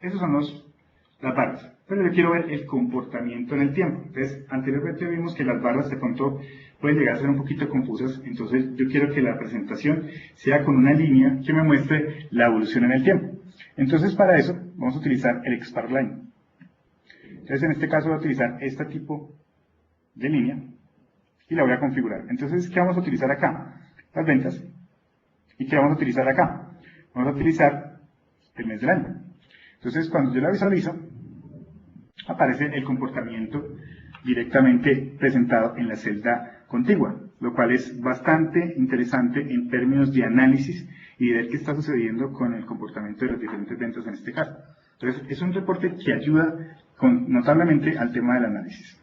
Esos son las barras. Pero yo quiero ver el comportamiento en el tiempo. Entonces, anteriormente vimos que las barras de pronto pueden llegar a ser un poquito confusas. Entonces, yo quiero que la presentación sea con una línea que me muestre la evolución en el tiempo. Entonces, para eso, vamos a utilizar el XParLine. Entonces, en este caso voy a utilizar este tipo de línea y la voy a configurar. Entonces, ¿qué vamos a utilizar acá? Las ventas. ¿Y qué vamos a utilizar acá? Vamos a utilizar el mes del año. Entonces, cuando yo la visualizo, aparece el comportamiento directamente presentado en la celda contigua, lo cual es bastante interesante en términos de análisis y de ver qué está sucediendo con el comportamiento de las diferentes ventas en este caso. Entonces, es un reporte que ayuda notablemente al tema del análisis.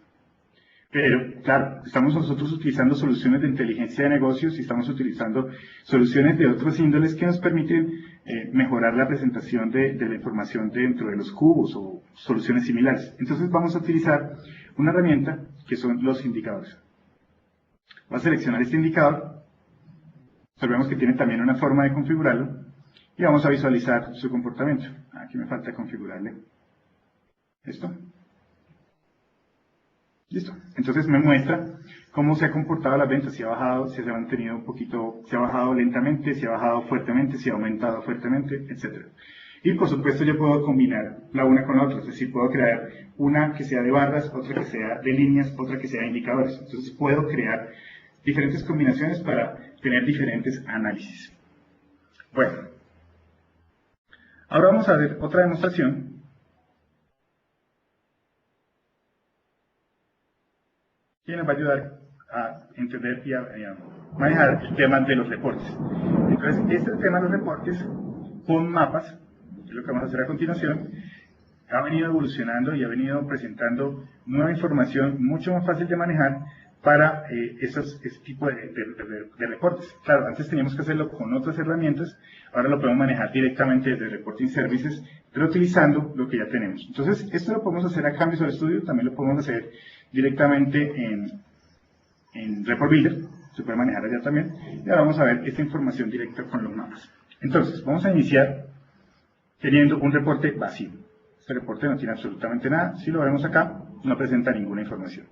Pero, claro, estamos nosotros utilizando soluciones de inteligencia de negocios y estamos utilizando soluciones de otros índoles que nos permiten mejorar la presentación de la información dentro de los cubos o soluciones similares. Entonces vamos a utilizar una herramienta que son los indicadores. Voy a seleccionar este indicador. Observemos que tiene también una forma de configurarlo y vamos a visualizar su comportamiento. Aquí me falta configurarle esto. Listo. Entonces me muestra cómo se ha comportado las ventas, si ha bajado, si se ha mantenido un poquito, si ha bajado lentamente, si ha bajado fuertemente, si ha aumentado fuertemente, etc. Y por supuesto yo puedo combinar la una con la otra, es decir, puedo crear una que sea de barras, otra que sea de líneas, otra que sea de indicadores. Entonces puedo crear diferentes combinaciones para tener diferentes análisis. Bueno, ahora vamos a ver otra demostración. Que nos va a ayudar a entender y a manejar el tema de los reportes. Entonces, este tema de los reportes con mapas, que es lo que vamos a hacer a continuación, ha venido evolucionando y ha venido presentando nueva información mucho más fácil de manejar para este tipo de reportes. Claro, antes teníamos que hacerlo con otras herramientas, ahora lo podemos manejar directamente desde Reporting Services, pero utilizando lo que ya tenemos. Entonces, esto lo podemos hacer acá en Visual Studio, también lo podemos hacer directamente en Report Builder, se puede manejar allá también, y ahora vamos a ver esta información directa con los mapas. Entonces, vamos a iniciar teniendo un reporte vacío. Este reporte no tiene absolutamente nada, si lo vemos acá, no presenta ninguna información.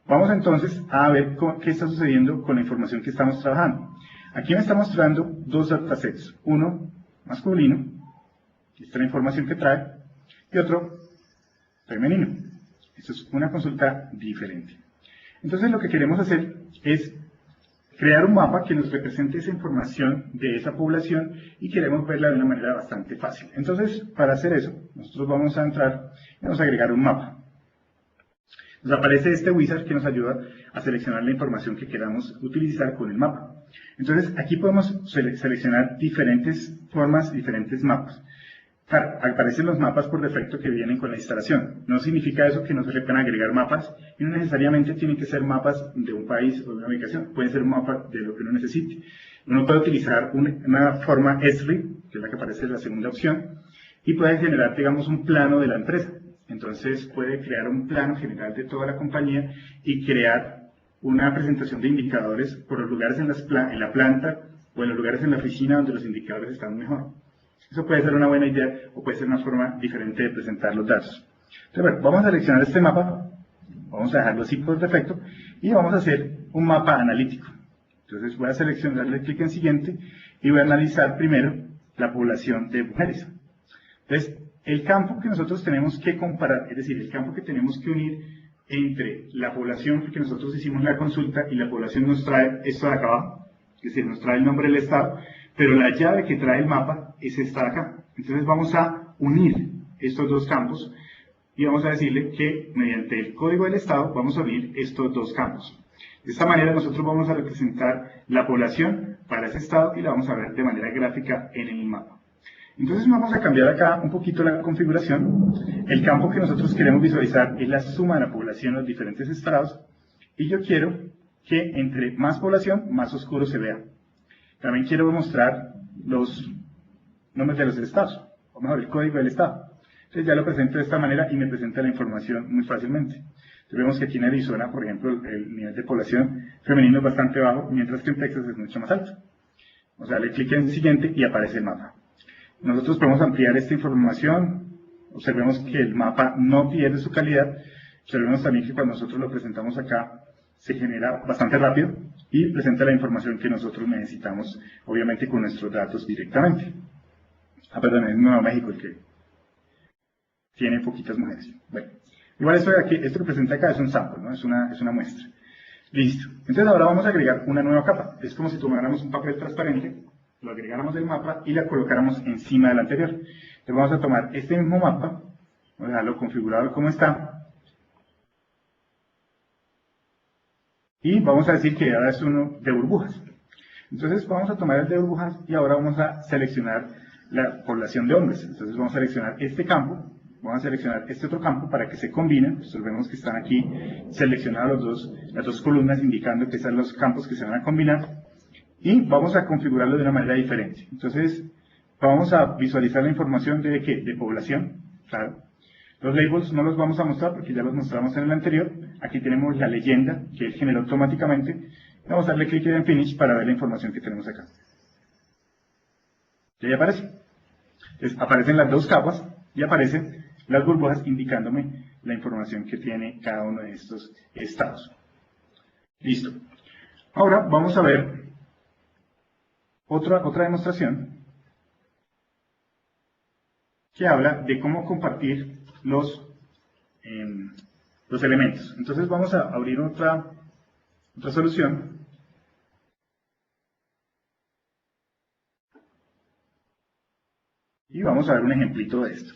Vamos entonces a ver qué está sucediendo con la información que estamos trabajando. Aquí me está mostrando dos datasets, uno masculino, esta es la información que trae, y otro femenino. Esto es una consulta diferente. Entonces lo que queremos hacer es crear un mapa que nos represente esa información de esa población y queremos verla de una manera bastante fácil. Entonces, para hacer eso, nosotros vamos a entrar y vamos a agregar un mapa. Nos aparece este wizard que nos ayuda a seleccionar la información que queramos utilizar con el mapa. Entonces, aquí podemos seleccionar diferentes formas, diferentes mapas. Claro, aparecen los mapas por defecto que vienen con la instalación. No significa eso que no se le puedan agregar mapas y no necesariamente tienen que ser mapas de un país o de una ubicación. Pueden ser un mapa de lo que uno necesite. Uno puede utilizar una forma SRI, que es la que aparece en la segunda opción, y puede generar, digamos, un plano de la empresa. Entonces puede crear un plano general de toda la compañía y crear una presentación de indicadores por los lugares en la planta o en los lugares en la oficina donde los indicadores están mejor. Eso puede ser una buena idea o puede ser una forma diferente de presentar los datos. Entonces, bueno, vamos a seleccionar este mapa, vamos a dejarlo así por defecto y vamos a hacer un mapa analítico. Entonces voy a seleccionar, darle clic en siguiente y voy a analizar primero la población de mujeres. Entonces, el campo que nosotros tenemos que comparar, es decir, el campo que tenemos que unir entre la población, porque nosotros hicimos la consulta y la población nos trae esto de acá abajo, es decir, nos trae el nombre del estado, pero la llave que trae el mapa es esta de acá. Entonces vamos a unir estos dos campos y vamos a decirle que mediante el código del estado vamos a unir estos dos campos. De esta manera nosotros vamos a representar la población para ese estado y la vamos a ver de manera gráfica en el mapa. Entonces vamos a cambiar acá un poquito la configuración. El campo que nosotros queremos visualizar es la suma de la población en los diferentes estados y yo quiero que entre más población, más oscuro se vea. También quiero mostrar los nombres de los estados, o mejor, el código del estado. Entonces ya lo presento de esta manera y me presenta la información muy fácilmente. Entonces vemos que aquí en Arizona, por ejemplo, el nivel de población femenino es bastante bajo, mientras que en Texas es mucho más alto. O sea, le clic en siguiente y aparece el mapa. Nosotros podemos ampliar esta información. Observemos que el mapa no pierde su calidad. Observemos también que cuando nosotros lo presentamos acá, se genera bastante rápido y presenta la información que nosotros necesitamos, obviamente con nuestros datos directamente. Perdón, es Nuevo México el que tiene poquitas mujeres. Bueno, igual esto que presenta acá es un sample, ¿no? Es una muestra. Listo. Entonces ahora vamos a agregar una nueva capa. Es como si tomáramos un papel transparente, lo agregáramos del mapa y la colocáramos encima del anterior. Entonces vamos a tomar este mismo mapa, vamos a dejarlo configurado como está, y vamos a decir que ahora es uno de burbujas. Entonces vamos a tomar el de burbujas y ahora vamos a seleccionar la población de hombres. Entonces vamos a seleccionar este campo, vamos a seleccionar este otro campo para que se combinen. Entonces vemos que están aquí seleccionados las dos columnas indicando que son los campos que se van a combinar. Y vamos a configurarlo de una manera diferente. Entonces vamos a visualizar la información de ¿qué? De población, claro. Los labels no los vamos a mostrar porque ya los mostramos en el anterior. Aquí tenemos la leyenda que él generó automáticamente. Vamos a darle clic en Finish para ver la información que tenemos acá. Y ahí aparece. Entonces, aparecen las dos capas y aparecen las burbujas indicándome la información que tiene cada uno de estos estados. Listo. Ahora vamos a ver otra demostración que habla de cómo compartir los elementos. Entonces vamos a abrir otra solución. Y vamos a ver un ejemplito de esto.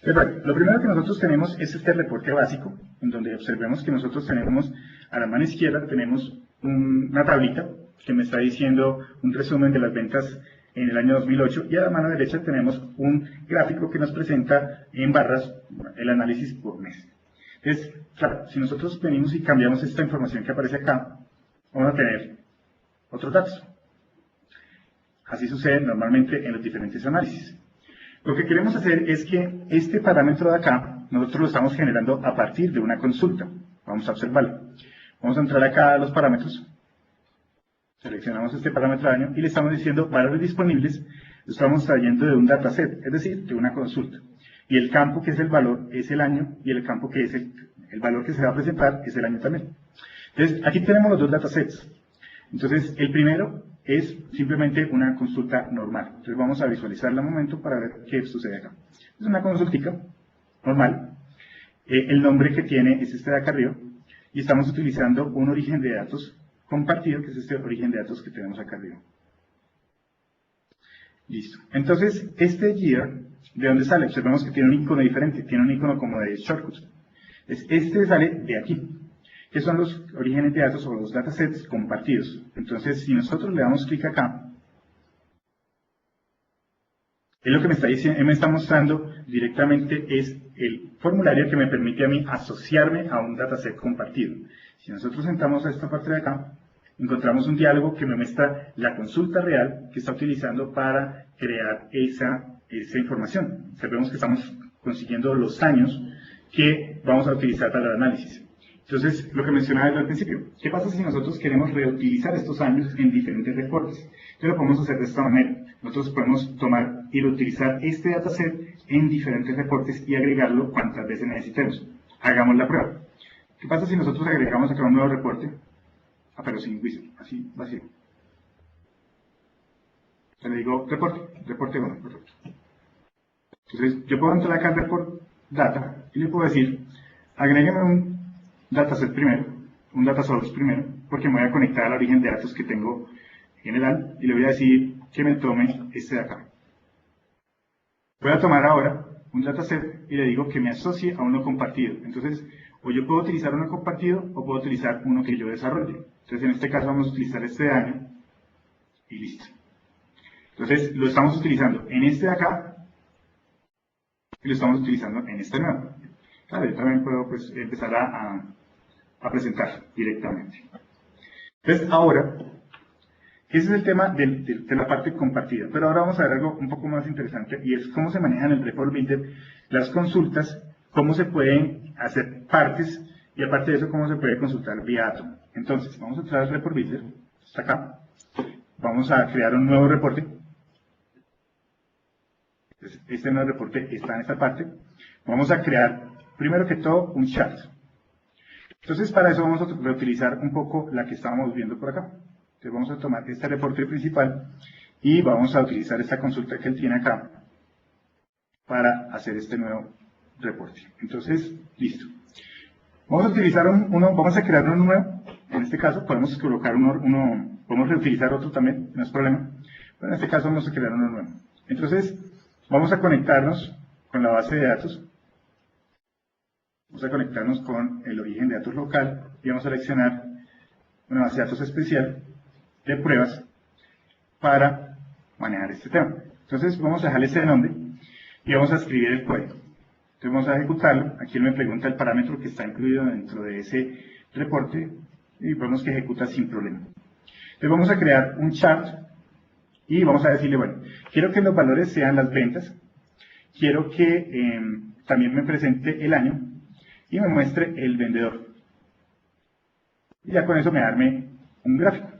Lo primero que nosotros tenemos es este reporte básico, en donde observemos que nosotros tenemos, a la mano izquierda tenemos una tablita que me está diciendo un resumen de las ventas en el año 2008, y a la mano derecha tenemos un gráfico que nos presenta en barras el análisis por mes. Entonces, claro, si nosotros venimos y cambiamos esta información que aparece acá, vamos a tener otros datos. Así sucede normalmente en los diferentes análisis. Lo que queremos hacer es que este parámetro de acá, nosotros lo estamos generando a partir de una consulta. Vamos a observarlo. Vamos a entrar acá a los parámetros. Seleccionamos este parámetro de año y le estamos diciendo valores disponibles. Lo estamos trayendo de un dataset, es decir, de una consulta. Y el campo que es el valor es el año y el campo que es el valor que se va a presentar es el año también. Entonces, aquí tenemos los dos datasets. Entonces, el primero es simplemente una consulta normal. Entonces vamos a visualizarla un momento para ver qué sucede acá. Es una consultica normal. El nombre que tiene es este de acá arriba. Y estamos utilizando un origen de datos compartido, que es este origen de datos que tenemos acá arriba. Listo. Entonces, este year, ¿de dónde sale? Observemos que tiene un icono diferente. Tiene un icono como de shortcut. Este sale de aquí, que son los orígenes de datos o los datasets compartidos. Entonces, si nosotros le damos clic acá, es lo que me está diciendo, me está mostrando directamente es el formulario que me permite a mí asociarme a un dataset compartido. Si nosotros entramos a esta parte de acá, encontramos un diálogo que me muestra la consulta real que está utilizando para crear esa información. Vemos que estamos consiguiendo los años que vamos a utilizar para el análisis. Entonces, lo que mencionaba desde el principio, ¿qué pasa si nosotros queremos reutilizar estos años en diferentes reportes? Entonces lo podemos hacer de esta manera. Nosotros podemos tomar y reutilizar este dataset en diferentes reportes y agregarlo cuantas veces necesitemos. Hagamos la prueba. ¿Qué pasa si nosotros agregamos acá un nuevo reporte? Pero sin wizard, así, vacío. Le digo reporte 1, perfecto. Entonces, yo puedo entrar acá al report data y le puedo decir, agrégueme un dataset primero, un data source primero, porque me voy a conectar al origen de datos que tengo general y le voy a decir que me tome este de acá. Voy a tomar ahora un dataset y le digo que me asocie a uno compartido. Entonces, o yo puedo utilizar uno compartido o puedo utilizar uno que yo desarrolle. Entonces, en este caso vamos a utilizar este de año y listo. Entonces, lo estamos utilizando en este de acá y lo estamos utilizando en este nuevo. Claro, yo también puedo pues, empezar a presentar directamente. Entonces, ahora, ese es el tema de la parte compartida. Pero ahora vamos a ver algo un poco más interesante y es cómo se manejan en el Report Builder las consultas, cómo se pueden hacer partes y aparte de eso, cómo se puede consultar vía Atom. Entonces, vamos a entrar al Report Builder, está acá. Vamos a crear un nuevo reporte. Entonces, este nuevo reporte está en esta parte. Vamos a crear, primero que todo, un chart. Entonces, para eso vamos a reutilizar un poco la que estábamos viendo por acá. Entonces, vamos a tomar este reporte principal y vamos a utilizar esta consulta que él tiene acá para hacer este nuevo reporte. Entonces, listo. Vamos a utilizar vamos a crear uno nuevo. En este caso, podemos colocar podemos reutilizar otro también, no es problema. Pero en este caso, vamos a crear uno nuevo. Entonces, vamos a conectarnos con la base de datos. Vamos a conectarnos con el origen de datos local y vamos a seleccionar una base de datos especial de pruebas para manejar este tema. Entonces vamos a dejarle ese nombre y vamos a escribir el código. Entonces vamos a ejecutarlo. Aquí él me pregunta el parámetro que está incluido dentro de ese reporte y vemos que ejecuta sin problema. Entonces vamos a crear un chart y vamos a decirle, bueno, quiero que los valores sean las ventas, quiero que también me presente el año y me muestre el vendedor. Y ya con eso me darme un gráfico.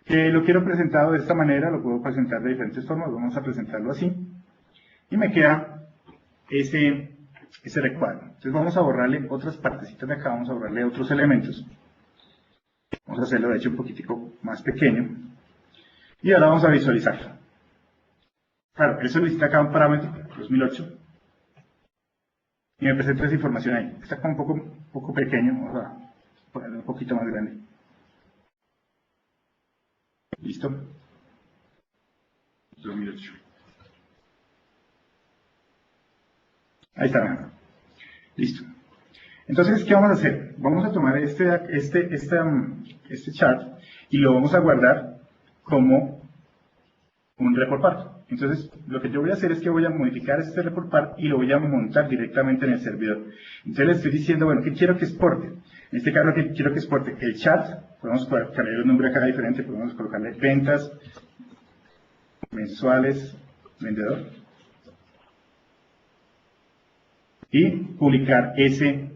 Que lo quiero presentado de esta manera, lo puedo presentar de diferentes formas, vamos a presentarlo así. Y me queda ese recuadro. Entonces vamos a borrarle otras partecitas de acá, vamos a borrarle otros elementos. Vamos a hacerlo de hecho un poquitico más pequeño. Y ahora vamos a visualizarlo. Claro, él solicita acá un parámetro, 2008. Y me presenta esa información ahí. Está como un poco pequeño, vamos a ponerlo un poquito más grande. ¿Listo? 2008. Ahí está. Listo. Entonces, ¿qué vamos a hacer? Vamos a tomar este chart y lo vamos a guardar como un report part. Entonces, lo que yo voy a hacer es que voy a modificar este report part y lo voy a montar directamente en el servidor. Entonces, le estoy diciendo, bueno, ¿qué quiero que exporte? En este caso, ¿qué quiero que exporte? El chart. Podemos cambiar un nombre acá diferente, podemos colocarle ventas mensuales vendedor y publicar ese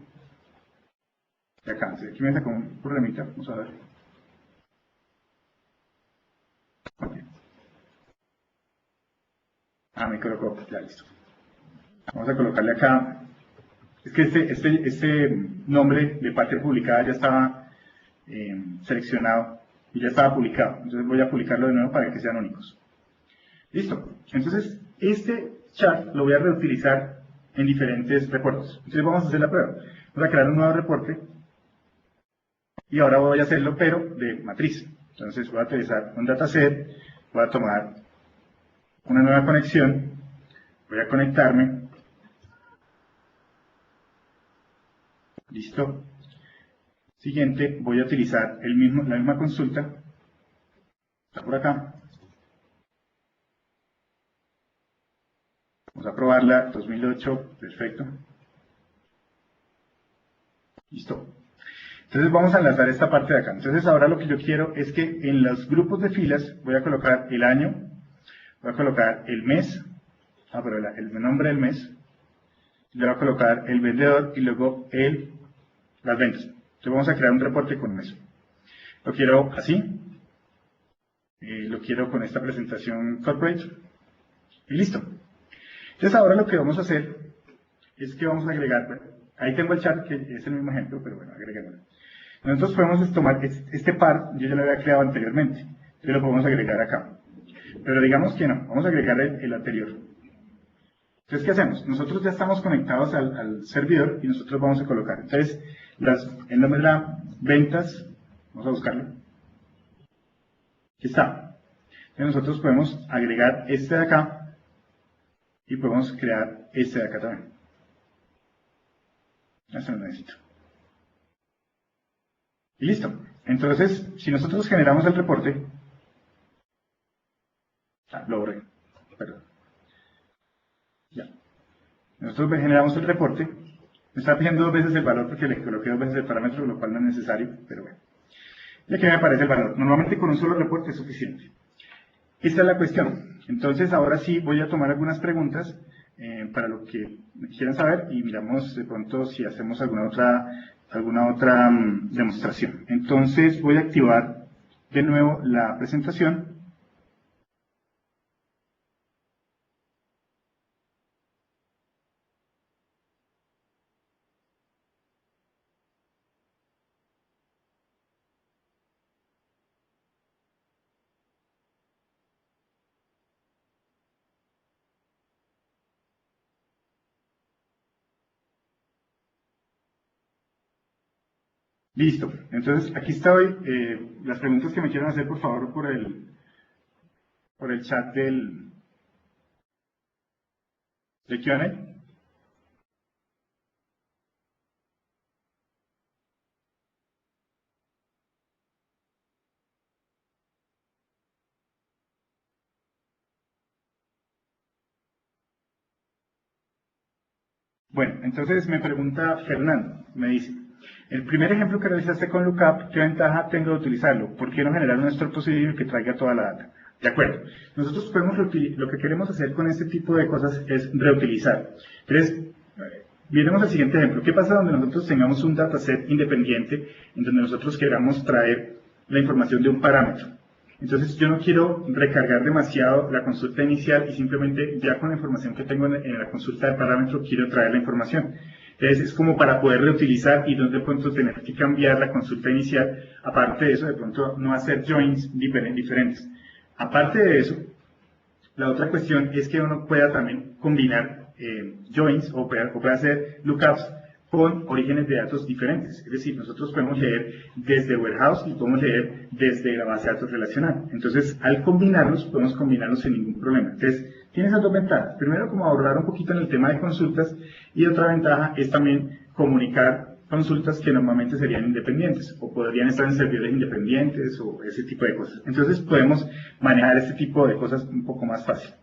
de acá. Entonces, aquí me sacó un problemita, vamos a ver. Okay. Me colocó, ya listo. Vamos a colocarle acá. Es que este nombre de parte publicada ya estaba seleccionado y ya estaba publicado. Entonces voy a publicarlo de nuevo para que sean únicos. Listo. Entonces, este chart lo voy a reutilizar en diferentes reportes. Entonces vamos a hacer la prueba. Vamos a crear un nuevo reporte y ahora voy a hacerlo pero de matriz. Entonces voy a utilizar un dataset, voy a tomar una nueva conexión, voy a conectarme. Listo. Siguiente, voy a utilizar la misma consulta. Está por acá. Vamos a probarla, 2008, perfecto. Listo. Entonces vamos a enlazar esta parte de acá. Entonces ahora lo que yo quiero es que en los grupos de filas voy a colocar el año, voy a colocar el mes, pero el nombre del mes, le voy a colocar el vendedor y luego las ventas. Entonces vamos a crear un reporte con eso. Lo quiero así, lo quiero con esta presentación corporate y listo. Entonces ahora lo que vamos a hacer es que vamos a agregar, bueno, ahí tengo el chart que es el mismo ejemplo, pero bueno, agreguémoslo. Nosotros podemos tomar este par, yo ya lo había creado anteriormente, entonces lo podemos agregar acá. Pero digamos que no, vamos a agregar el anterior. Entonces, ¿qué hacemos? Nosotros ya estamos conectados al servidor y nosotros vamos a colocar. Entonces, el nombre de la ventas, vamos a buscarlo. Aquí está. Entonces nosotros podemos agregar este de acá y podemos crear este de acá también. Eso no necesito. Y listo. Entonces, si nosotros generamos el reporte, lo borré, perdón. Ya. Nosotros generamos el reporte, me está pidiendo 2 veces el valor porque le coloqué 2 veces el parámetro, lo cual no es necesario, pero bueno. Y aquí me aparece el valor. Normalmente con un solo reporte es suficiente. Esta es la cuestión. Entonces, ahora sí voy a tomar algunas preguntas para lo que quieran saber y miramos de pronto si hacemos alguna otra demostración. Entonces, voy a activar de nuevo la presentación. Listo. Entonces, aquí estoy. Las preguntas que me quieran hacer, por favor, por el chat del Q&A. Bueno, entonces me pregunta Fernando, me dice, el primer ejemplo que realizaste con Lookup, ¿qué ventaja tengo de utilizarlo? ¿Por qué no generar un store posible que traiga toda la data? De acuerdo. Nosotros podemos lo que queremos hacer con este tipo de cosas es reutilizar. Entonces, miremos el siguiente ejemplo. ¿Qué pasa donde nosotros tengamos un dataset independiente en donde nosotros queramos traer la información de un parámetro? Entonces yo no quiero recargar demasiado la consulta inicial y simplemente ya con la información que tengo en la consulta de parámetro quiero traer la información. Entonces es como para poder reutilizar y no de pronto tener que cambiar la consulta inicial. Aparte de eso, de pronto no hacer joins diferentes. Aparte de eso, la otra cuestión es que uno pueda también combinar joins o pueda hacer lookups con orígenes de datos diferentes. Es decir, nosotros podemos leer desde Warehouse y podemos leer desde la base de datos relacional. Entonces, al combinarlos, podemos combinarlos sin ningún problema. Entonces, tiene esas 2 ventajas. Primero, como ahorrar un poquito en el tema de consultas, y otra ventaja es también comunicar consultas que normalmente serían independientes, o podrían estar en servidores independientes, o ese tipo de cosas. Entonces, podemos manejar este tipo de cosas un poco más fácil.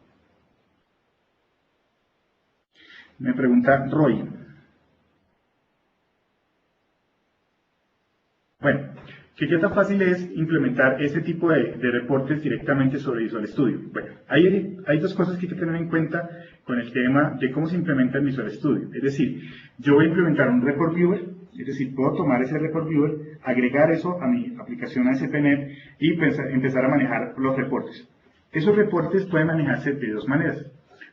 Me pregunta Roy. Bueno, ¿qué tan fácil es implementar este tipo de reportes directamente sobre Visual Studio? Bueno, hay 2 cosas que hay que tener en cuenta con el tema de cómo se implementa en Visual Studio. Es decir, yo voy a implementar un Report Viewer, es decir, puedo tomar ese Report Viewer, agregar eso a mi aplicación ASP.NET y empezar a manejar los reportes. Esos reportes pueden manejarse de 2 maneras.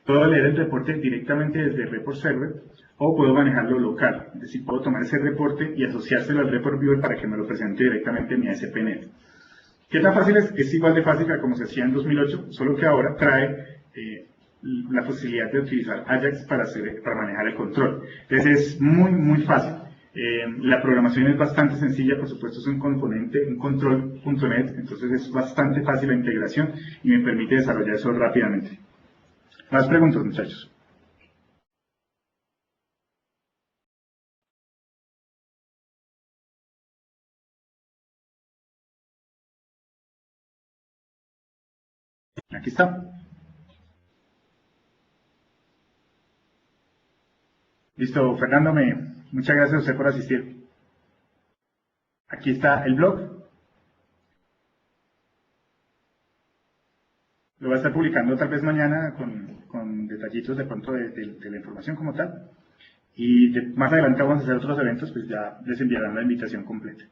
Puedo leer el reporte directamente desde el Report Server o puedo manejarlo local. Es decir, puedo tomar ese reporte y asociárselo al Report Viewer para que me lo presente directamente en mi ASP.NET. ¿Qué tan fácil es? Es igual de fácil que como se hacía en 2008, solo que ahora trae la posibilidad de utilizar Ajax para manejar el control. Entonces es muy fácil. La programación es bastante sencilla, por supuesto es un componente, un control.net, entonces es bastante fácil la integración y me permite desarrollar eso rápidamente. Más preguntas, muchachos. Aquí está. Listo, Fernando, muchas gracias a usted por asistir. Aquí está el blog. Lo va a estar publicando tal vez mañana con detallitos de pronto de la información como tal. Y más adelante vamos a hacer otros eventos, pues ya les enviarán la invitación completa.